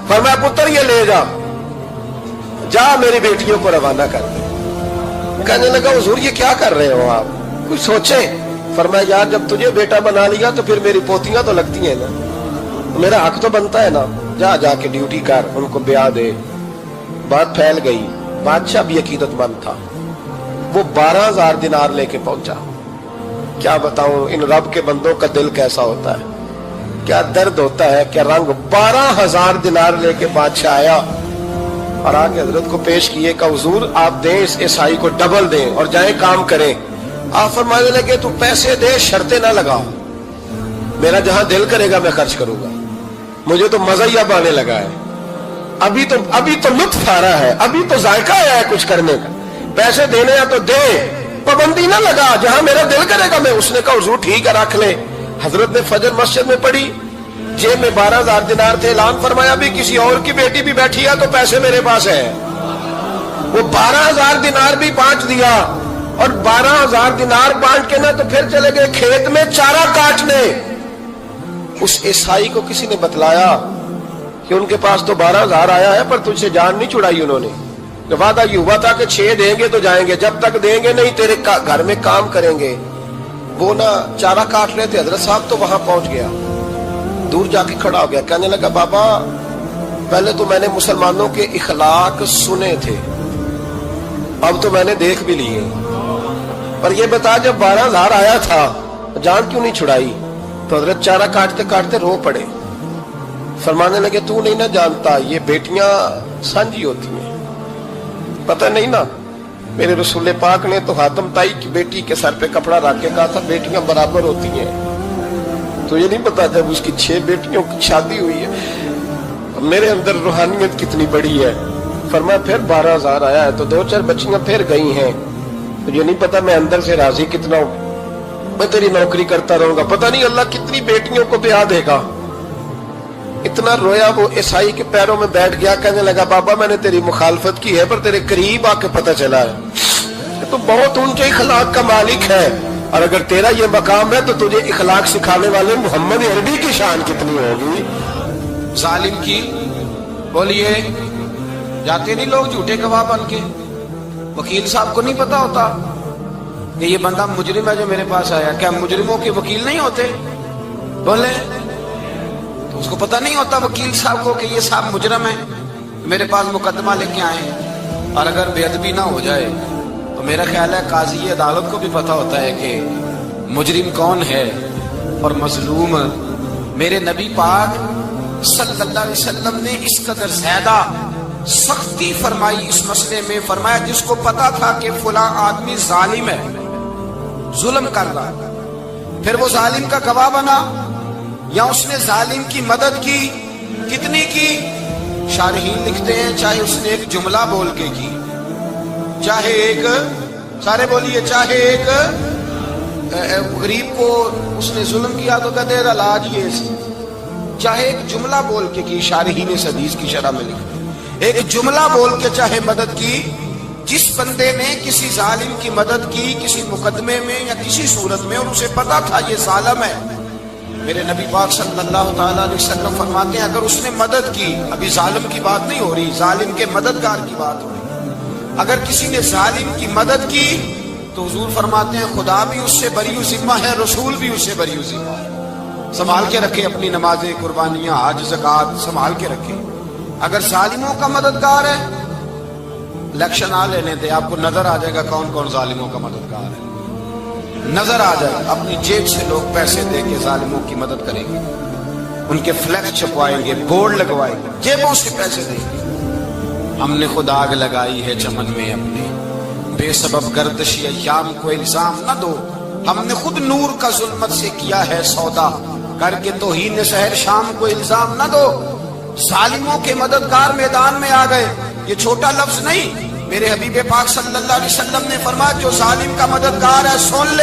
फरमाया पुत्र ये ले जा मेरी बेटियों को रवाना कर दे। कहने लगा हुजूर ये क्या कर रहे हो आप, कुछ सोचे। फरमाया यार जब तुझे बेटा बना लिया तो फिर मेरी पोतियां तो लगती हैं ना, मेरा हक तो बनता है ना, जाके ड्यूटी कर, उनको ब्याह दे। बात फैल गई, बादशाह भी अकीदतमंद था, वो 12000 दिनार लेके पहुंचा। क्या बताऊं इन रब के बंदों का दिल कैसा होता है, क्या दर्द होता है, क्या रंग। 12000 दिनार लेके बादशाह आया और आगे हजरत को पेश किए का हुजूर आप दें इस ईसाई को डबल दें और जाए काम करें। आप फरमाने लगे तू पैसे दे शर्तें ना लगा, मेरा जहां दिल करेगा मैं खर्च करूंगा, मुझे तो मजा ही अब आने लगा है, अभी तो लुत्फ आ रहा है, अभी तो जायका आया है कुछ करने का, पैसे देने या तो दे, पाबंदी ना लगा, जहां मेरा दिल करेगा मैं। उसने कहा हुजूर ठीक है रख ले। हजरत ने फजर मस्जिद में पढ़ी, जेब में 12000 दिनार थे, ऐलान फरमाया भी किसी और की बेटी भी बैठी है तो पैसे मेरे पास है। वो 12000 दिनार भी बांट दिया और 12000 दिनार बांट के ना तो फिर चले गए खेत में चारा काटने। उस ईसाई को किसी ने बतलाया कि उनके पास तो 12000 आया है पर तुझसे जान नहीं छुड़ाई उन्होंने, वादा ये हुआ था कि 6 देंगे तो जाएंगे, जब तक देंगे नहीं तेरे घर में काम करेंगे। वो ना चारा काट रहे थे, हजरत साहब तो वहां पहुंच गया, दूर जाके खड़ा हो गया, कहने लगा बाबा पहले तो मैंने मुसलमानों के इखलाक सुने थे, अब तो मैंने देख भी लिए, पर ये बता जब 12000 आया था जान क्यों नहीं छुड़ाई। तो हजरत चारा काटते काटते रो पड़े, फरमाने लगे तू नहीं ना जानता ये बेटियां सांझी होती हैं, पता नहीं ना, मेरे रसूल पाक ने तो हातम ताई की बेटी के सर पे कपड़ा रख के कहा था बेटियां बराबर होती हैं। तो ये नहीं पता जब उसकी 6 बेटियों की शादी हुई है, मेरे अंदर रूहानियत कितनी बड़ी है। फरमाया फिर 12000 आया है तो 2-4 बच्चियां फिर गई हैं, तो ये नहीं पता मैं अंदर से राजी कितना हूं, मैं तेरी नौकरी करता रहूंगा, पता नहीं अल्लाह कितनी बेटियों को ब्याह देगा। इतना रोया वो ईसाई के पैरों में बैठ गया, कहने लगा बाबा मैंने तेरी मुखालफत की है पर तेरे करीब आके पता चला है तो बहुत ऊंचे इखलाक का मालिक है, और अगर तेरा ये मकाम है तो तुझे इखलाक सिखाने वाले मोहम्मद अरबी की शान कितनी होगी। जालिम की बोलिए जाते नहीं लोग झूठे गवाह बन के, वकील साहब को नहीं पता होता कि ये बंदा मुजरिम है जो मेरे पास आया, क्या मुजरिमों के वकील नहीं होते, बोले तो उसको पता नहीं होता वकील साहब को कि ये साहब मुजरिम है, मेरे पास मुकदमा लेके आए, और अगर बेअदबी ना हो जाए तो मेरा ख्याल है काजी अदालत को भी पता होता है कि मुजरिम कौन है और मजलूम। मेरे नबी पाक सल्लल्लाहु अलैहि वसल्लम ने इस कदर ज्यादा सख्ती फरमाई इस मसले में, फरमाया जिसको पता था कि फला आदमी जालिम है, जुल्म कर रहा है, फिर वो जालिम का गवाह बना या उसने जालिम की मदद की, कितनी की, शारहीन लिखते हैं चाहे उसने एक जुमला बोल के की, चाहे एक, सारे बोलिए, चाहे एक गरीब को उसने जुल्म किया तो कहते हैं इलाज ये, चाहे एक जुमला बोल के की, शारहीन इस हदीस की शरह में लिखते हैं एक जुमला बोल के चाहे मदद की, जिस बंदे ने किसी जालिम की मदद की किसी मुकदमे में या किसी सूरत में और उसे पता था ये जालिम है, मेरे नबी पाक सल्लल्लाहु अलैहि वसल्लम फरमाते हैं अगर उसने मदद की, अभी जालिम की बात नहीं हो रही, जालिम के मददगार की बात हो रही, अगर किसी ने जालिम की मदद की तो हुजूर फरमाते हैं खुदा भी उससे बरी जिम्मा है, रसूल भी उससे बरी जिम्मा है। संभाल के रखे अपनी नमाजें, कुर्बानियां, हज, ज़कात संभाल के रखे। अगर जालिमों का मददगार है, इलेक्शन आ लेने दे, आपको नजर आ जाएगा कौन कौन जालिमों का मददगार है, नजर आ जाएगा। अपनी जेब से लोग पैसे दे के जालिमों की मदद करेंगे, उनके फ्लैक्स छपवाएंगे, बोर्ड लगवाएंगे, जेबों से पैसे देंगे। हमने खुद आग लगाई है चमन में अपने, बेसबब गर्दिश अय्याम को इल्जाम न दो, हमने खुद नूर का जुल्मत से किया है सौदा, करके तौहीन शहर शाम को इल्जाम न दो। जालिमों के मददगार मैदान में आ गए, ये छोटा लफ्ज नहीं, میرے حبیب پاک صلی اللہ علیہ وسلم نے فرمایا جو ظالم کا مددگار ہے سن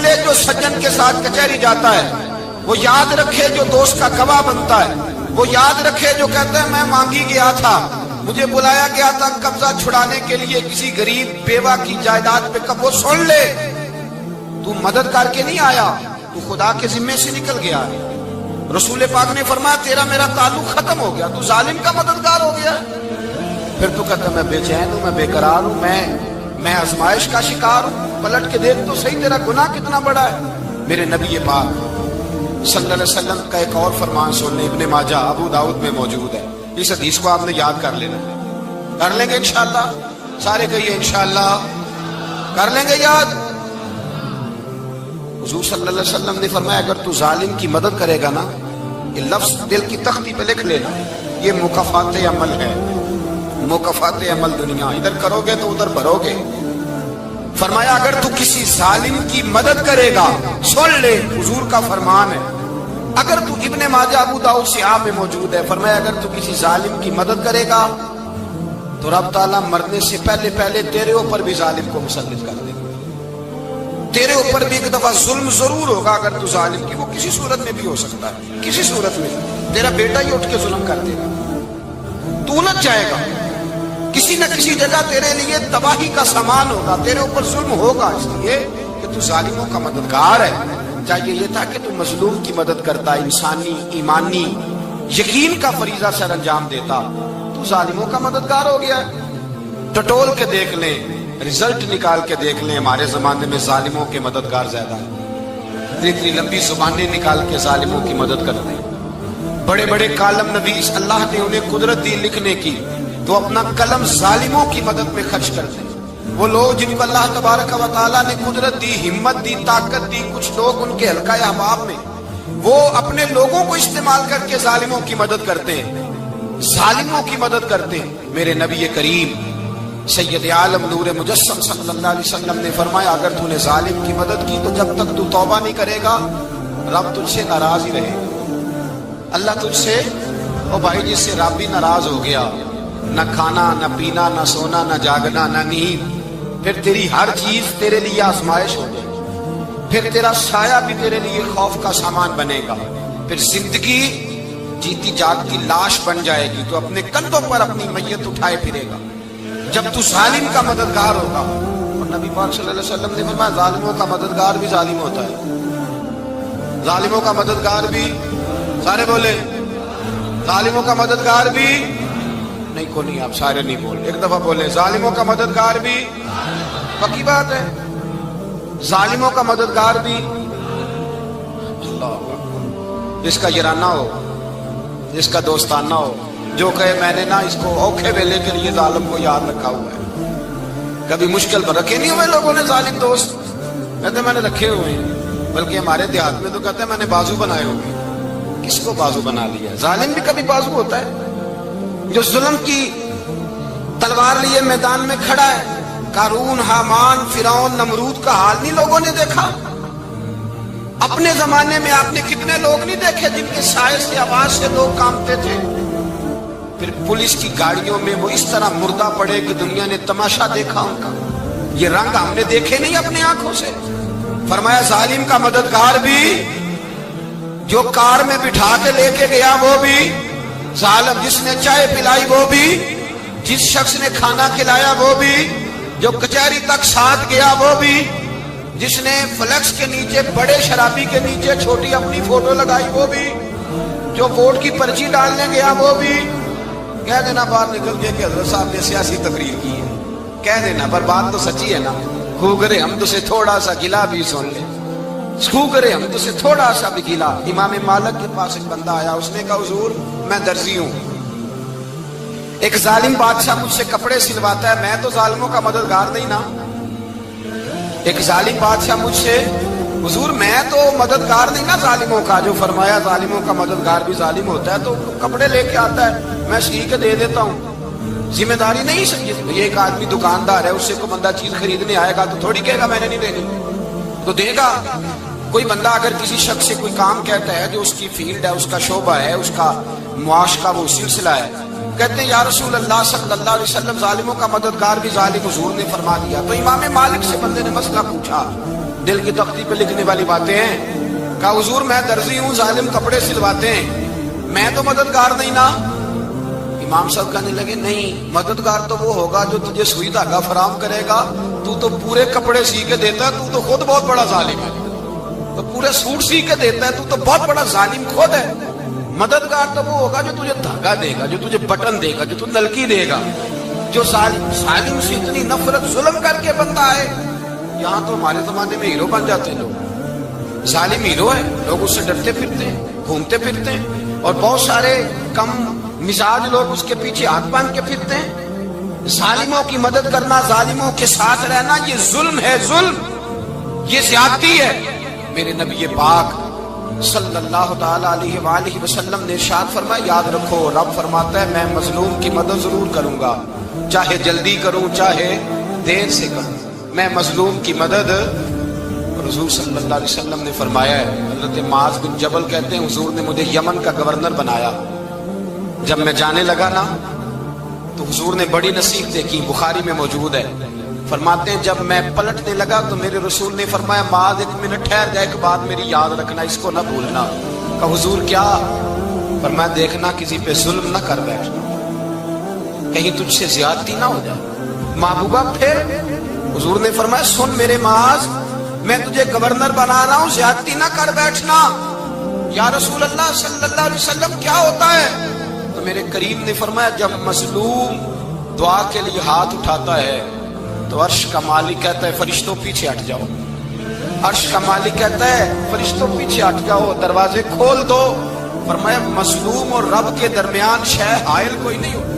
لے جو سجن کے ساتھ کچہری جاتا ہے، وہ یاد رکھے جو دوست کا گواہ بنتا ہے، وہ یاد رکھے جو کہتا ہے میں مانگی گیا تھا، مجھے بلایا گیا تھا قبضہ چھڑانے کے لیے کسی غریب بیوہ کی جائیداد پہ، کب وہ سن لے تو مدد کر کے نہیں آیا، تو خدا کے ذمے سے نکل گیا ہے۔ رسول پاک نے فرمایا تیرا میرا تعلق ختم ہو گیا، تو ظالم کا مددگار ہو گیا۔ پھر تو کہتا میں بے چین ہوں، میں بے قرار ہوں، میں آزمائش کا شکار ہوں، پلٹ کے دیکھ تو صحیح تیرا گناہ کتنا بڑا ہے۔ میرے نبی پاک صلی اللہ علیہ وسلم کا ایک اور فرمان سن لیں، ابن ماجہ ابو داؤد میں موجود ہے، اس حدیث کو آپ نے یاد کر لینا، کر لیں گے انشاءاللہ، سارے کہیے انشاءاللہ کر لیں گے یاد۔ حضور صلی اللہ علیہ وسلم نے فرمایا اگر تو ظالم کی مدد کرے گا نا، یہ لفظ دل کی تختی پہ لکھ لینا، یہ مکافات عمل ہے، مکافات عمل دنیا، ادھر کرو گے تو ادھر بھرو گے۔ فرمایا اگر تو کسی ظالم کی مدد کرے گا، سن لے حضور کا فرمان ہے، اگر تو ابن ماجہ ابو داؤد صحاح میں موجود ہے، فرمایا اگر تو کسی ظالم کی مدد کرے گا تو رب تعالیٰ مرنے سے پہلے تیرے اوپر بھی ظالم کو مسلط کر دے گا، تیرے اوپر بھی ایک دفعہ ظلم ضرور ہوگا اگر تو ظالم کی، وہ کسی صورت میں بھی ہو سکتا ہے، کسی صورت میں تیرا بیٹا ہی اٹھ کے ظلم کر دے گا، تو الجھ جائے گا، کسی نہ کسی جگہ تیرے لیے تباہی کا سامان ہوگا، تیرے اوپر ظلم ہوگا، اس لیے کہ تو ظالموں کا مددگار ہے۔ چاہیے یہ تھا کہ تو مظلوم کی مدد کرتا، انسانی ایمانی یقین کا فریضہ سر انجام دیتا، تو ظالموں کا مددگار ہو گیا۔ ٹٹول کے دیکھ لیں، رزلٹ نکال کے دیکھ لیں، ہمارے زمانے میں ظالموں کے مددگار زیادہ ہیں، اتنی لمبی زبانیں نکال کے ظالموں کی مدد کرتے ہیں، بڑے بڑے کالم نویس اللہ نے انہیں قدرت دی لکھنے کی، تو اپنا قلم ظالموں کی مدد میں خرچ کرتے ہیں۔ وہ لوگ جن کو اللہ تبارک و تعالیٰ نے قدرت دی، ہمت دی، طاقت دی، کچھ لوگ ان کے حلقہ احباب میں وہ اپنے لوگوں کو استعمال کر کے ظالموں کی مدد کرتے ہیں، ظالموں کی مدد کرتے ہیں۔ میرے نبی کریم سید عالم نور مجسم صلی اللہ علیہ وسلم نے فرمایا اگر تو نے ظالم کی مدد کی تو جب تک تو توبہ نہیں کرے گا رب تجھ سے ناراض ہی رہے گا، اللہ تجھ سے، او بھائی جس سے رب بھی ناراض ہو گیا، نہ کھانا نہ پینا نہ سونا نہ جاگنا نہ نیند، پھر تیری ہر چیز تیرے لیے آزمائش ہو جائے گی، پھر تیرا سایہ بھی تیرے لیے خوف کا سامان بنے گا، پھر زندگی جیتی جاگتی لاش بن جائے گی، تو اپنے کندھوں پر اپنی میت اٹھائے پھرے گا جب تو ظالم کا مددگار ہوگا۔ اور نبی پاک صلی اللہ علیہ وسلم نے فرمایا ظالموں کا مددگار بھی ظالم ہوتا ہے، ظالموں کا مددگار بھی، سارے بولے ظالموں کا مددگار بھی نہیں، کو نہیں، آپ سارے نہیں بول، ایک دفعہ بولے ظالموں کا مددگار بھی، پکی بات ہے، ظالموں کا مددگار بھی۔ اللہ جس کا یارانہ ہو، جس کا دوستانہ ہو، جو کہے میں نے نا اس کو اوکھے ویلے کے لیے ظالم کو یاد رکھا ہوا ہے، کبھی مشکل پر رکھے نہیں ہوئے لوگوں نے ظالم دوست، کہتے میں نے رکھے ہوئے ہیں، بلکہ ہمارے دیہات میں تو کہتے ہیں میں نے بازو بنائے ہوئے۔ کس کو بازو بنا لیا؟ ظالم بھی کبھی بازو ہوتا ہے، جو ظلم کی تلوار لیے میدان میں کھڑا ہے۔ قارون، حامان، فرعون، نمرود کا حال نہیں لوگوں نے دیکھا؟ اپنے زمانے میں آپ نے کتنے لوگ نہیں دیکھے جن کے سائے سے، آواز سے لوگ کانپتے تھے؟ پھر پولیس کی گاڑیوں میں وہ اس طرح مردہ پڑے کہ دنیا نے تماشا دیکھا ان کا، یہ رنگ ہم نے دیکھے نہیں اپنے آنکھوں سے۔ فرمایا ظالم کا مددگار بھی، جو کار میں بٹھا کے لے کے گیا وہ بھی ظالم، جس نے چائے پلائی وہ بھی، جس شخص نے کھانا کھلایا وہ بھی، جو کچہری تک ساتھ گیا وہ بھی، جس نے فلیکس کے نیچے، بڑے شرابی کے نیچے چھوٹی اپنی فوٹو لگائی وہ بھی، جو ووٹ کی پرچی ڈالنے گیا وہ بھی۔ کہہ دینا باہر نکل کے کہ حضرت صاحب نے سیاسی تقریر کی ہے، کہہ دینا، پر بات تو سچی ہے نا۔ خو کرے ہم تو سے تھوڑا سا گلا بھی سن لے، خو کرے ہم تو سے تھوڑا سا بھی گلا۔ امام مالک کے پاس ایک بندہ آیا، اس نے کہا حضور میں درزی ہوں، ایک ظالم بادشاہ مجھ سے کپڑے سلواتا ہے، میں تو ظالموں کا مددگار نہیں نا۔ ایک ظالم بادشاہ مجھ سے، حضور میں تو مددگار نہیں نا ظالموں کا، جو فرمایا ظالموں کا مددگار بھی ظالم ہوتا ہے، تو کپڑے لے کے آتا ہے میں سی کے دے دیتا ہوں، ذمہ داری نہیں سمجھے۔ یہ ایک آدمی دکاندار ہے، اس سے کوئی بندہ چیز خریدنے آئے گا تو تھوڑی کہے گا میں نے نہیں دینی، تو دے گا۔ کوئی بندہ اگر کسی شخص سے کوئی کام کہتا ہے جو اس کی فیلڈ ہے، اس کا شعبہ ہے، اس کا معاش کا وہ سلسلہ ہے، کہتے ہیں یا رسول اللہ صلی اللہ علیہ وسلم ظالموں کا مددگار بھی ظالم، حضور نے فرما دیا۔ تو امام مالک سے بندے نے مسئلہ پوچھا، دل کی تختی پہ لکھنے والی باتیں ہیں، کہا حضور میں درزی ہوں، ظالم کپڑے سلواتے ہیں، میں تو مددگار نہیں نا۔ امام صاحب کہنے لگے نہیں، مددگار تو وہ ہوگا جو تجھے سوئی دھاگا فراہم کرے گا، تو پورے کپڑے سی کے دیتا ہے، تو خود بہت بڑا ظالم ہے، تو پورے سوٹ سی کے دیتا ہے، تو بہت بڑا ظالم خود ہے۔ مددگار تو وہ ہوگا جو تجھے دھاگا دے گا، جو تجھے بٹن دے گا، جو تجھے نلکی دے گا۔ جو ظالم سے اتنی نفرت ظلم کر کے بندہ ہے، یہاں تو ہمارے زمانے میں ہیرو بن جاتے ہیں لوگ، ظالم ہیرو ہے، لوگ اس سے ڈرتے پھرتے ہیں، گھومتے پھرتے ہیں، اور بہت سارے کم مزاج لوگ اس کے پیچھے ہاتھ باندھ کے پھرتے ہیں۔ ظالموں کی مدد کرنا، ظالموں کے ساتھ رہنا، یہ ظلم ہے، ظلم، یہ زیادتی ہے۔ میرے نبی پاک صلی اللہ تعالی علیہ وآلہ وسلم نے ارشاد فرمایا، یاد رکھو رب فرماتا ہے میں مظلوم کی مدد ضرور کروں گا، چاہے جلدی کروں چاہے دیر سے کروں، میں مظلوم کی مدد۔ حضور صلی اللہ علیہ وسلم نے فرمایا ہے، حضرت معاذ بن جبل کہتے ہیں حضور نے مجھے یمن کا گورنر بنایا، جب میں جانے لگا نا تو حضور نے بڑی نصیحت دیکھی، بخاری میں موجود ہے، فرماتے ہیں جب میں پلٹنے لگا تو میرے رسول نے فرمایا معاذ ایک منٹ ٹھہر جا، ایک بات میری یاد رکھنا، اس کو نہ بھولنا۔ کہا حضور کیا؟ فرمایا دیکھنا کسی پہ ظلم نہ کر بیٹھنا، کہیں تجھ سے زیادتی نہ ہو جائے۔ محبوبہ پھر حضور نے فرمایا سن میرے معاذ، میں تجھے گورنر بنا رہا ہوں، زیادتی نہ کر بیٹھنا۔ یا رسول اللہ صلی اللہ علیہ وسلم کیا ہوتا ہے؟ تو میرے کریم نے فرمایا جب مظلوم دعا کے لیے ہاتھ اٹھاتا ہے تو عرش کا مالک کہتا ہے فرشتوں پیچھے ہٹ جاؤ، عرش کا مالک کہتا ہے فرشتوں پیچھے ہٹ جاؤ، دروازے کھول دو۔ فرمایا مظلوم اور رب کے درمیان شے حائل کوئی نہیں ہوتا۔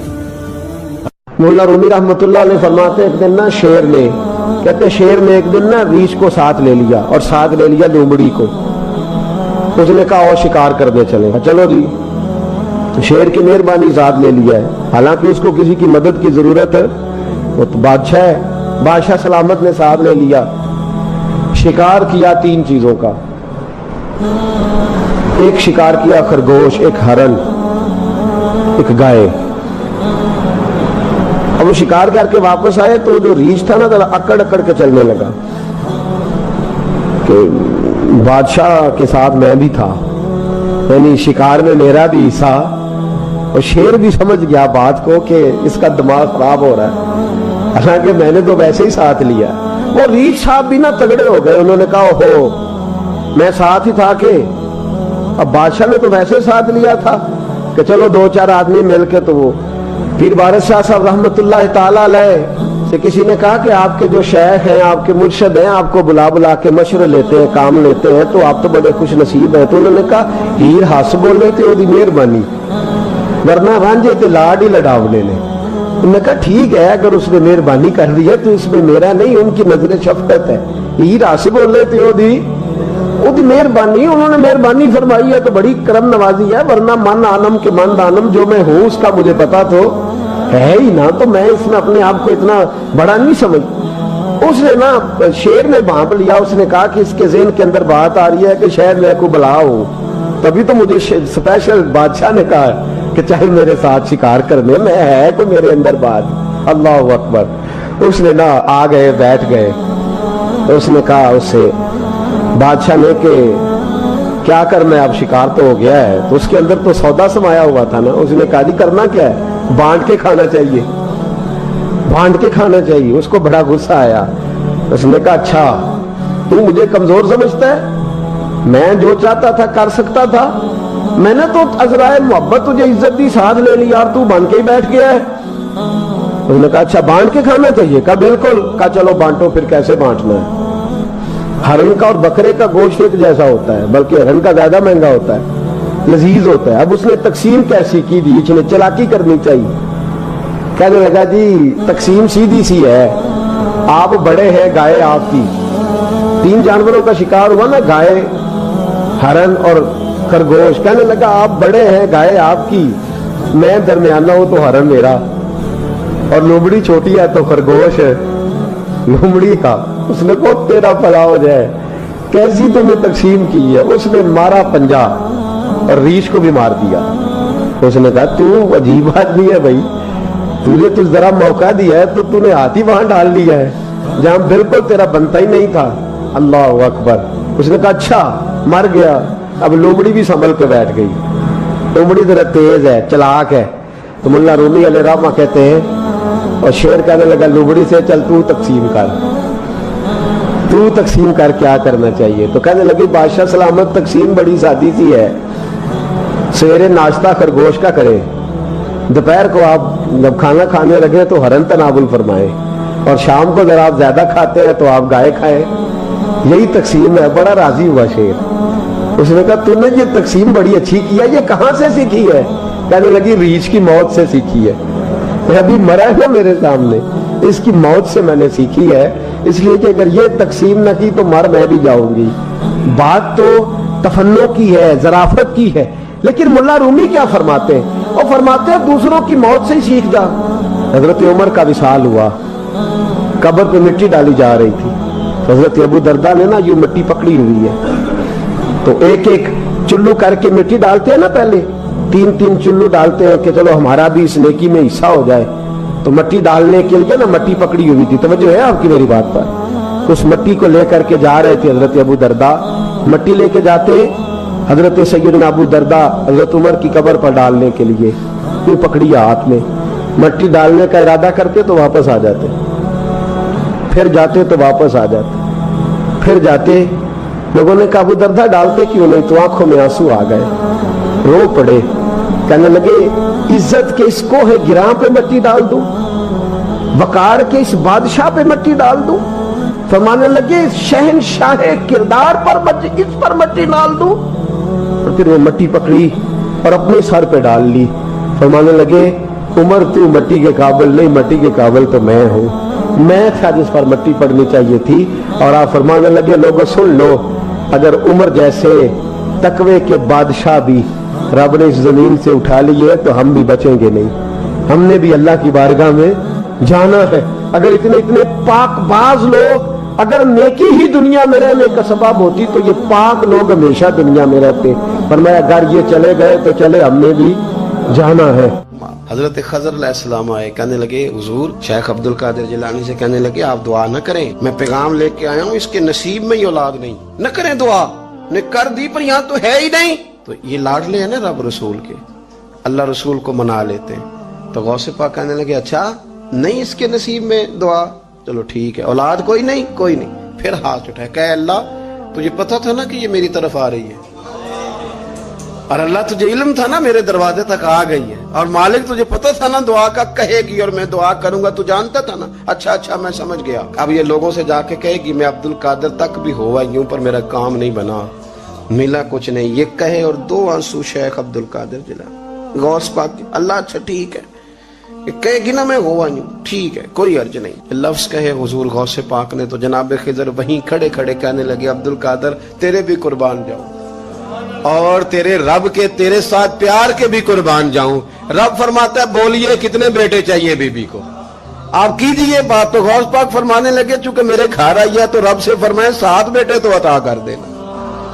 مولا رومی رحمت اللہ علیہ فرماتے ایک دن نا شیر نے، کہتے شیر نے ایک دن نا ریچھ کو ساتھ لے لیا اور ساتھ لے لیا لومڑی کو، اس نے کہا اور شکار کرنے چلے گا، چلو جی، شیر کی مہربانی ذات لے لیا ہے، حالانکہ اس کو کسی کی مدد کی ضرورت ہے، وہ تو بادشاہ ہے، بادشاہ سلامت نے ساتھ لے لیا، شکار کیا 3 چیزوں کا، ایک شکار کیا خرگوش، ایک ہرن، ایک گائے۔ اب وہ شکار کر کے واپس آئے تو جو ریچھ تھا نا ذرا اکڑ اکڑ کے چلنے لگا کہ بادشاہ کے ساتھ میں بھی تھا، یعنی شکار میں میرا بھی حصہ، اور شیر بھی سمجھ گیا بات کو کہ اس کا دماغ خراب ہو رہا ہے، حالانکہ میں نے تو ویسے ہی ساتھ لیا۔ وہ ریچھ صاحب بھی نا تگڑے ہو گئے، انہوں نے کہا ہو میں ساتھ ہی تھا کہ اب بادشاہ نے تو ویسے ساتھ لیا تھا کہ چلو 2-4 آدمی مل کے، تو وہ پیر بارش شاہ صاحب رحمت اللہ تعالیٰ علیہ سے کسی نے کہا کہ آپ کے جو شیخ ہیں، آپ کے مرشد ہیں، آپ کو بلا بلا کے مشورے لیتے ہیں، کام لیتے ہیں، تو آپ تو بڑے خوش نصیب ہیں۔ تو انہوں نے کہا ہیر ہس بولے تے وہ مہربانی، ورنہ رانجے تے لاڈ ہی لڈاونے نے۔ انہوں نے کہا ٹھیک ہے اگر اس نے مہربانی کر دی ہے تو اس میں میرا نہیں، ان کی نظر شفقت ہے، ہیر ہس بولے تے وہ مہربانی، انہوں نے مہربانی فرمائی ہے تو بڑی کرم نوازی ہے، ورنہ من آنم کے من دانم، جو میں ہوں اس کا مجھے پتا تو ہے ہی نا، تو میں اس میں اپنے آپ کو اتنا بڑا نہیں سمجھ۔ اس نے نا شیر نے بھانپ لیا، اس نے کہا کہ اس کے ذہن کے اندر بات آ رہی ہے کہ شاید میں کو بلا ہوں، تبھی تو مجھے اسپیشل بادشاہ نے کہا کہ چاہے میرے ساتھ شکار کرنے میں، ہے کوئی میرے اندر بات۔ اللہ اکبر۔ اس نے نا آ گئے، بیٹھ گئے، تو اس نے کہا اس سے بادشاہ نے کہ کیا کرنا ہے، اب شکار تو ہو گیا ہے، تو اس کے اندر تو سودا سمایا ہوا تھا نا، اس نے کہا جی کرنا کیا ہے، بانٹ کے کھانا چاہیے، بانٹ کے کھانا چاہیے۔ اس کو بڑا غصہ آیا، اس نے کہا اچھا تو مجھے کمزور سمجھتا ہے، میں جو چاہتا تھا کر سکتا تھا، میں نے تو عذرائے محبت تجھے عزت دی، ساتھ لے لی، اور تو بن کے ہی بیٹھ گیا ہے۔ اس نے کہا اچھا بانٹ کے کھانا چاہیے، کہا بالکل، کہا چلو بانٹو، پھر کیسے بانٹنا ہے۔ ہرن کا اور بکرے کا گوشت ایک جیسا ہوتا ہے، بلکہ ہرن کا زیادہ مہنگا ہوتا ہے، لذیذ ہوتا ہے۔ اب اس نے تقسیم کیسی کی دی، اس نے چلاکی کرنی چاہیے، کہنے لگا جی تقسیم سیدھی سی ہے، آپ بڑے ہیں، گائے آپ کی، 3 جانوروں کا شکار ہوا نا، گائے، ہرن اور خرگوش۔ کہنے لگا آپ بڑے ہیں، گائے آپ کی، میں درمیانہ ہوں تو ہرن میرا، اور لومڑی چھوٹی ہے تو خرگوش لومڑی کا۔ اس نے کہا تیرا بھلا ہو جائے، کیسی تم نے تقسیم کی ہے۔ اس نے مارا پنجا اور ریچھ کو بھی مار دیا۔ उसने कहा तू अजीब आदमी है भाई, तुझे तो जरा मौका दिया है तो तूने हाथ ही वहां डाल लिया है जहां बिल्कुल तेरा बनता ही नहीं था। अल्लाह अकबर। उसने कहा अच्छा मर गया। अब लोमड़ी भी संभल के बैठ गई। लोमड़ी जरा तेज है, चलाक है। तो मुल्ला रूमी अलैहि रहमा कहते हैं, और शेर कहने लगा लोमड़ी से, चल तू तकसीम कर, तू तकसीम कर, क्या करना चाहिए। तो कहने लगी बादशाह सलामत, तकसीम बड़ी सादी सी है। सवेरे नाश्ता खरगोश का करें, दोपहर को आप जब खाना खाने लगे तो हरन तनावुल फरमाए, और शाम को जरा आप ज्यादा खाते हैं तो आप गाय खाएं। यही तकसीम है। बड़ा राजी हुआ शेर। उसने कहा तूने ये तकसीम बड़ी अच्छी की है, ये कहां से सीखी है। कहने लगी रीछ की मौत से सीखी है। अभी मरा है ना मेरे सामने, इसकी मौत से मैंने सीखी है। इसलिए कि अगर ये तकसीम न की तो मर मैं भी जाऊंगी। बात तो तफन्नो की है, जराफत की है, लेकिन मुल्ला रूमी क्या फरमाते हैं, और फरमाते हैं दूसरों की मौत से ही सीख जा। हजरत उमर का विसाल हुआ, कब्र पे मिट्टी डाली जा रही थी। हजरत अबू दरदा ने ना यूं मिट्टी पकड़ी हुई है, तो एक एक चुल्लू करके मिट्टी डालते हैं ना, पहले 3-3 चुल्लू डालते हैं कि चलो हमारा भी इस नेकी में हिस्सा हो जाए। तो मिट्टी डालने के लिए ना मट्टी पकड़ी हुई थी। तवज्जो है आपकी मेरी बात पर। उस मिट्टी को लेकर के जा रहे थे हजरत अबू दरदा। मिट्टी लेके जाते हजरत सैयदना अबू दरदा हजरत उमर की कब्र पर डालने के लिए, यूं पकड़ी हाथ में, मिट्टी डालने का इरादा करते तो वापस आ जाते, फिर जाते तो वापस आ जाते, फिर जाते। लोगों ने कहा अबू दरदा डालते क्यों नहीं, तो आंखों में आंसू आ गए, रो पड़े। कहने लगे इज्जत के इस कोहे गिरां पे मिट्टी डाल दूं, वकार के इस बादशाह पे मिट्टी डाल दूं। फरमाने लगे शहनशाह किरदार पर इस पर मिट्टी डाल दूं। और फिर वो मिट्टी पकड़ी और अपने सर पे डाल ली। फरमाने लगे उमर तू मिट्टी के काबिल नहीं, मिट्टी के काबिल तो मैं हूं, मैं था जिस पर मिट्टी पड़नी चाहिए थी। और आप फरमाने लगे लोगों सुन लो, अगर उमर जैसे तकवे के बादशाह भी रब ने इस जमीन से उठा लिए तो हम भी बचेंगे नहीं। हमने भी अल्लाह की बारगाह में जाना है। अगर इतने इतने पाकबाज लोग अगर नेकी ही दुनिया में रहने का सबब होती तो ये पाक लोग हमेशा दुनिया में रहते। फरमाया अगर ये चले गए तो चले, हमने भी जाना है। हजरत खजर अलैहिस्सलाम आए, कहने लगे हुजूर, शेख अब्दुल कादिर जिलानी से कहने लगे आप दुआ न करें, मैं पैगाम लेके आया हूँ, इसके नसीब में ही औलाद नहीं, न करें दुआ। ने कर दी पर यहाँ तो है ही नहीं। तो ये लाडले हैं ना रब रसूल के, अल्लाह रसूल को मना लेते हैं। तो गौसे पाक कहने लगे अच्छा नहीं इसके नसीब में दुआ, चलो ठीक है, औलाद कोई नहीं, कोई नहीं। फिर हाथ उठाए, कहे अल्लाह तुझे पता था ना कि ये मेरी तरफ आ रही है, और अल्लाह तुझे इल्म था ना मेरे दरवाजे तक आ गई है, और मालिक तुझे पता था ना दुआ का कहेगी और मैं दुआ करूंगा, तू जानता था ना। अच्छा अच्छा मैं समझ गया। अब ये लोगों से जाके कहेगी मैं अब्दुल कादिर तक भी हुआ यूं पर मेरा काम नहीं बना, मिला कुछ नहीं, ये कहे और 2 आंसू शेख अब्दुल कादिर जिलानी गौस पाक अल्लाह अच्छा ठीक है, ये कहेगी ना मैं हुआ यूं ठीक है, कोई अर्ज नहीं। लफ्ज कहे हुजूर गौसे पाक ने तो जनाब खिजर वहीं खड़े खड़े कहने लगे अब्दुल कादिर तेरे भी कुर्बान जाऊं और तेरे रब के तेरे साथ प्यार के भी कुर्बान जाऊं। रब फरमाता है बोलिए कितने बेटे चाहिए बीबी को, आप कीजिए बात। तो गौस पाक फरमाने लगे चूंकि मेरे घर आई है तो रब से फरमाए 7 बेटे तो अता कर देना।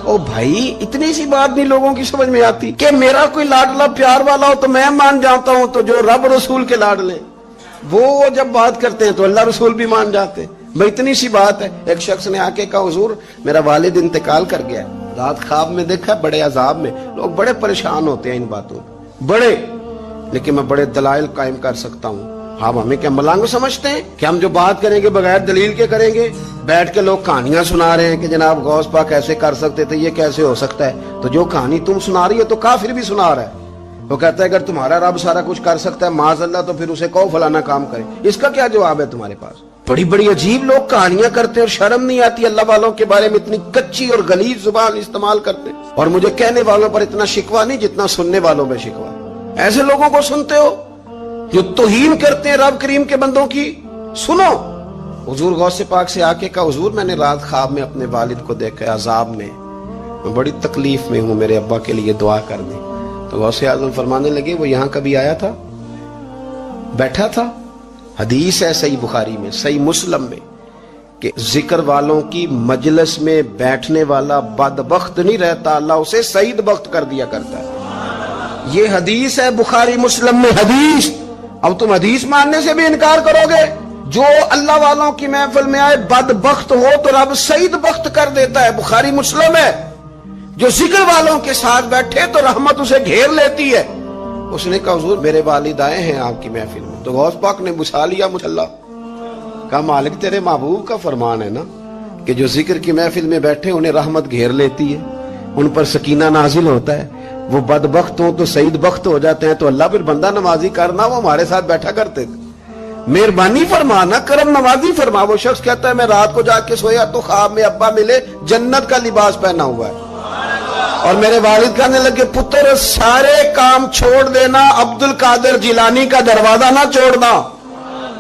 ओ भाई इतनी सी बात नहीं लोगों की समझ में आती कि मेरा कोई लाडला प्यार वाला हो तो मैं मान जाता हूं, तो जो रब रसूल के लाडले वो जब बात करते हैं तो अल्लाह रसूल भी मान जाते हैं। भाई इतनी सी बात है। एक शख्स ने आके कहा हुजूर मेरा वालिद इंतकाल कर गया, रात ख्वाब में देखा बड़े अजाब में। लोग बड़े परेशान होते हैं इन बातों में बड़े, लेकिन मैं बड़े दलाइल कायम कर सकता हूँ। हम हमें क्या मलांग समझते हैं कि हम जो बात करेंगे बगैर दलील के करेंगे। बैठ के लोग कहानियां सुना रहे हैं कि जनाब गौस पाक ऐसे कर सकते थे, ये कैसे हो सकता है। तो जो कहानी तुम सुना रही हो तो काफिर भी सुना रहा है। वो कहता है अगर तुम्हारा रब सारा कुछ कर सकता है माज़अल्लाह तो फिर उसे कहो फलाना काम करे। इसका क्या जवाब है तुम्हारे पास? बड़ी बड़ी अजीब लोग कहानियां करते हैं और शर्म नहीं आती अल्लाह वालों के बारे में, इतनी कच्ची और गलीज जुबान इस्तेमाल करते हैं। और मुझे कहने वालों पर इतना शिकवा नहीं जितना सुनने वालों में शिकवा। ऐसे लोगों को सुनते हो जो तौहीन करते हैं रब करीम के बंदों की। सुनो हुजूर गौसे पाक से आके कहा हुजूर मैंने रात ख्वाब में अपने वालिद को देखा अजाब में, मैं बड़ी तकलीफ में हूं, मेरे अब्बा के लिए दुआ कर दी। तो गौसे आजम फरमाने लगे वो यहां कभी आया था, बैठा था। हदीस है सही बुखारी में सही मुस्लिम में कि जिक्र वालों की मजलिस में बैठने वाला बदबख्त नहीं रहता, अल्लाह उसे सईद बख्त कर दिया करता है। یہ حدیث ہے بخاری مسلم میں حدیث. اب تم حدیث ماننے سے بھی انکار کرو گے؟ جو اللہ والوں کی محفل میں آئے بدبخت ہو تو رب سعید بخت کر دیتا ہے. بخاری مسلم ہے. جو ذکر والوں کے ساتھ بیٹھے تو رحمت اسے گھیر لیتی ہے. اس نے کہا حضور میرے والد آئے ہیں آپ کی محفل میں. تو غوث پاک نے بچھا لیا مصلا. کہا مالک تیرے محبوب کا فرمان ہے نا کہ جو ذکر کی محفل میں بیٹھے انہیں رحمت گھیر لیتی ہے, ان پر سکینہ نازل ہوتا ہے. وہ بدبخت ہوں تو سعید بخت ہو جاتے ہیں. تو اللہ پھر بندہ نمازی کرنا, وہ ہمارے ساتھ بیٹھا کرتے تھے. مہربانی فرمانا, کرم نوازی فرما. وہ شخص کہتا ہے میں رات کو جا کے سویا تو خواب میں ابا ملے, جنت کا لباس پہنا ہوا ہے, اور میرے والد کہنے لگے پتر سارے کام چھوڑ دینا, عبد القادر جیلانی کا دروازہ نہ چھوڑنا,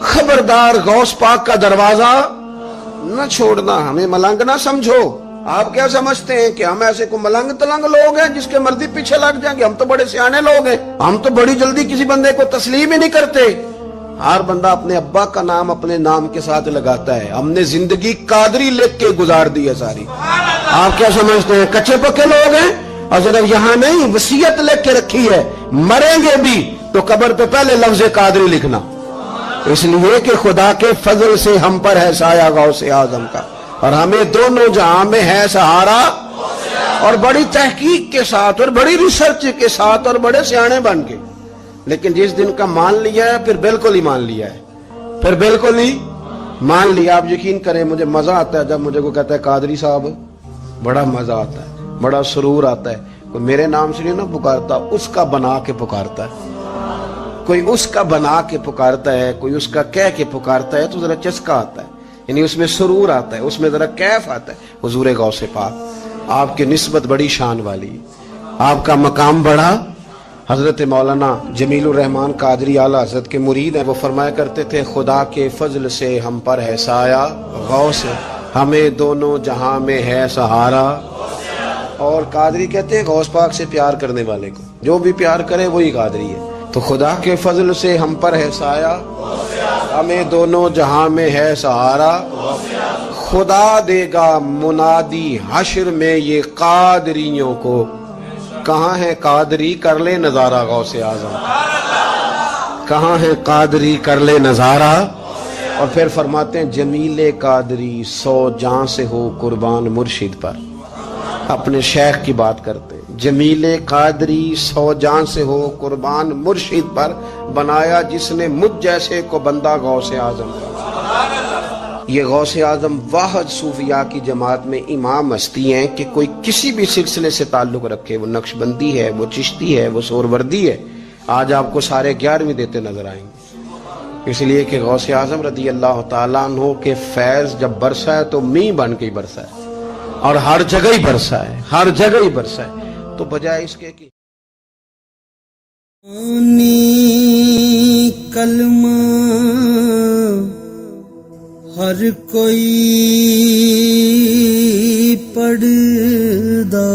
خبردار غوث پاک کا دروازہ نہ چھوڑنا. ہمیں ملنگ نہ سمجھو. آپ کیا سمجھتے ہیں کہ ہم ایسے کو ملنگ تلنگ لوگ ہیں جس کے مرضی پیچھے لگ جائیں گے؟ ہم تو بڑے سیانے لوگ ہیں. ہم تو بڑی جلدی کسی بندے کو تسلیم ہی نہیں کرتے. ہر بندہ اپنے ابا کا نام اپنے نام کے ساتھ لگاتا ہے. ہم نے زندگی قادری لکھ کے گزار دی ہے ساری. آپ کیا سمجھتے ہیں کچے پکے لوگ ہیں؟ اور صرف یہاں نہیں, وصیت لکھ کے رکھی ہے مریں گے بھی تو قبر پہ پہلے لفظ قادری لکھنا, اس لیے کہ خدا کے فضل سے ہم پر ہے سایہ غوث اعظم کا, اور ہمیں دونوں جہاں میں ہے سہارا. اور بڑی تحقیق کے ساتھ اور بڑی ریسرچ کے ساتھ اور بڑے سیانے بن کے. لیکن جس دن کا مان لیا ہے پھر بالکل ہی مان لیا ہے, پھر بالکل ہی مان لیا. آپ یقین کریں مجھے مزہ آتا ہے جب مجھے کوئی کہتا ہے قادری صاحب, بڑا مزہ آتا ہے, بڑا سرور آتا ہے. کوئی میرے نام سے نہیں نہ پکارتا, اس کا بنا کے پکارتا ہے. کوئی اس کا بنا کے پکارتا ہے, کوئی اس کا کہہ کے پکارتا ہے, تو ذرا چسکا آتا ہے, یعنی اس میں سرور آتا ہے, اس میں ذرا کیف آتا ہے. حضور غوث پاک آپ کی نسبت بڑی شان والی ہے, آپ کا مقام بڑا. حضرت مولانا جمیل الرحمان قادری اعلیٰ حضرت کے مرید ہیں. وہ فرمایا کرتے تھے خدا کے فضل سے ہم پر ہے سایہ غوث, ہمیں دونوں جہاں میں ہے سہارا. اور قادری کہتے ہیں غوث پاک سے پیار کرنے والے کو جو بھی پیار کرے وہی قادری ہے. تو خدا کے فضل سے ہم پر ہے سایہ, ہمیں دونوں جہاں میں ہے سہارا. خدا دے گا منادی حشر میں یہ قادریوں کو, کہاں ہے قادری کر لے نظارہ غوث اعظم, کہاں ہے قادری کر لے نظارہ. اور پھر فرماتے ہیں جمیل قادری 100 جان سے ہو قربان مرشد پر. اپنے شیخ کی بات کرتے, جمیل قادری 100 جان سے ہو قربان مرشد پر, بنایا جس نے مجھ جیسے کو بندہ غوث اعظم کا. یہ غوث اعظم واحد صوفیاء کی جماعت میں امام ہستی ہیں کہ کوئی کسی بھی سلسلے سے تعلق رکھے, وہ نقشبندی ہے, وہ چشتی ہے, وہ سوروردی ہے, آج آپ کو سارے 11ویں دیتے نظر آئیں گے. اس لیے کہ غوث اعظم رضی اللہ تعالیٰ عنہ کے فیض جب برسا ہے تو می بن کے ہی برسا ہے, اور ہر جگہ ہی برسا ہے, ہر جگہ ہی برسا ہے. تو بجائے اس کے کہ کلمہ ہر کوئی پڑھدا,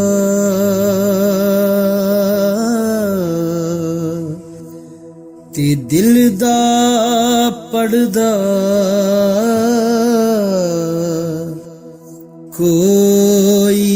تے دل دا پڑھدا کوئی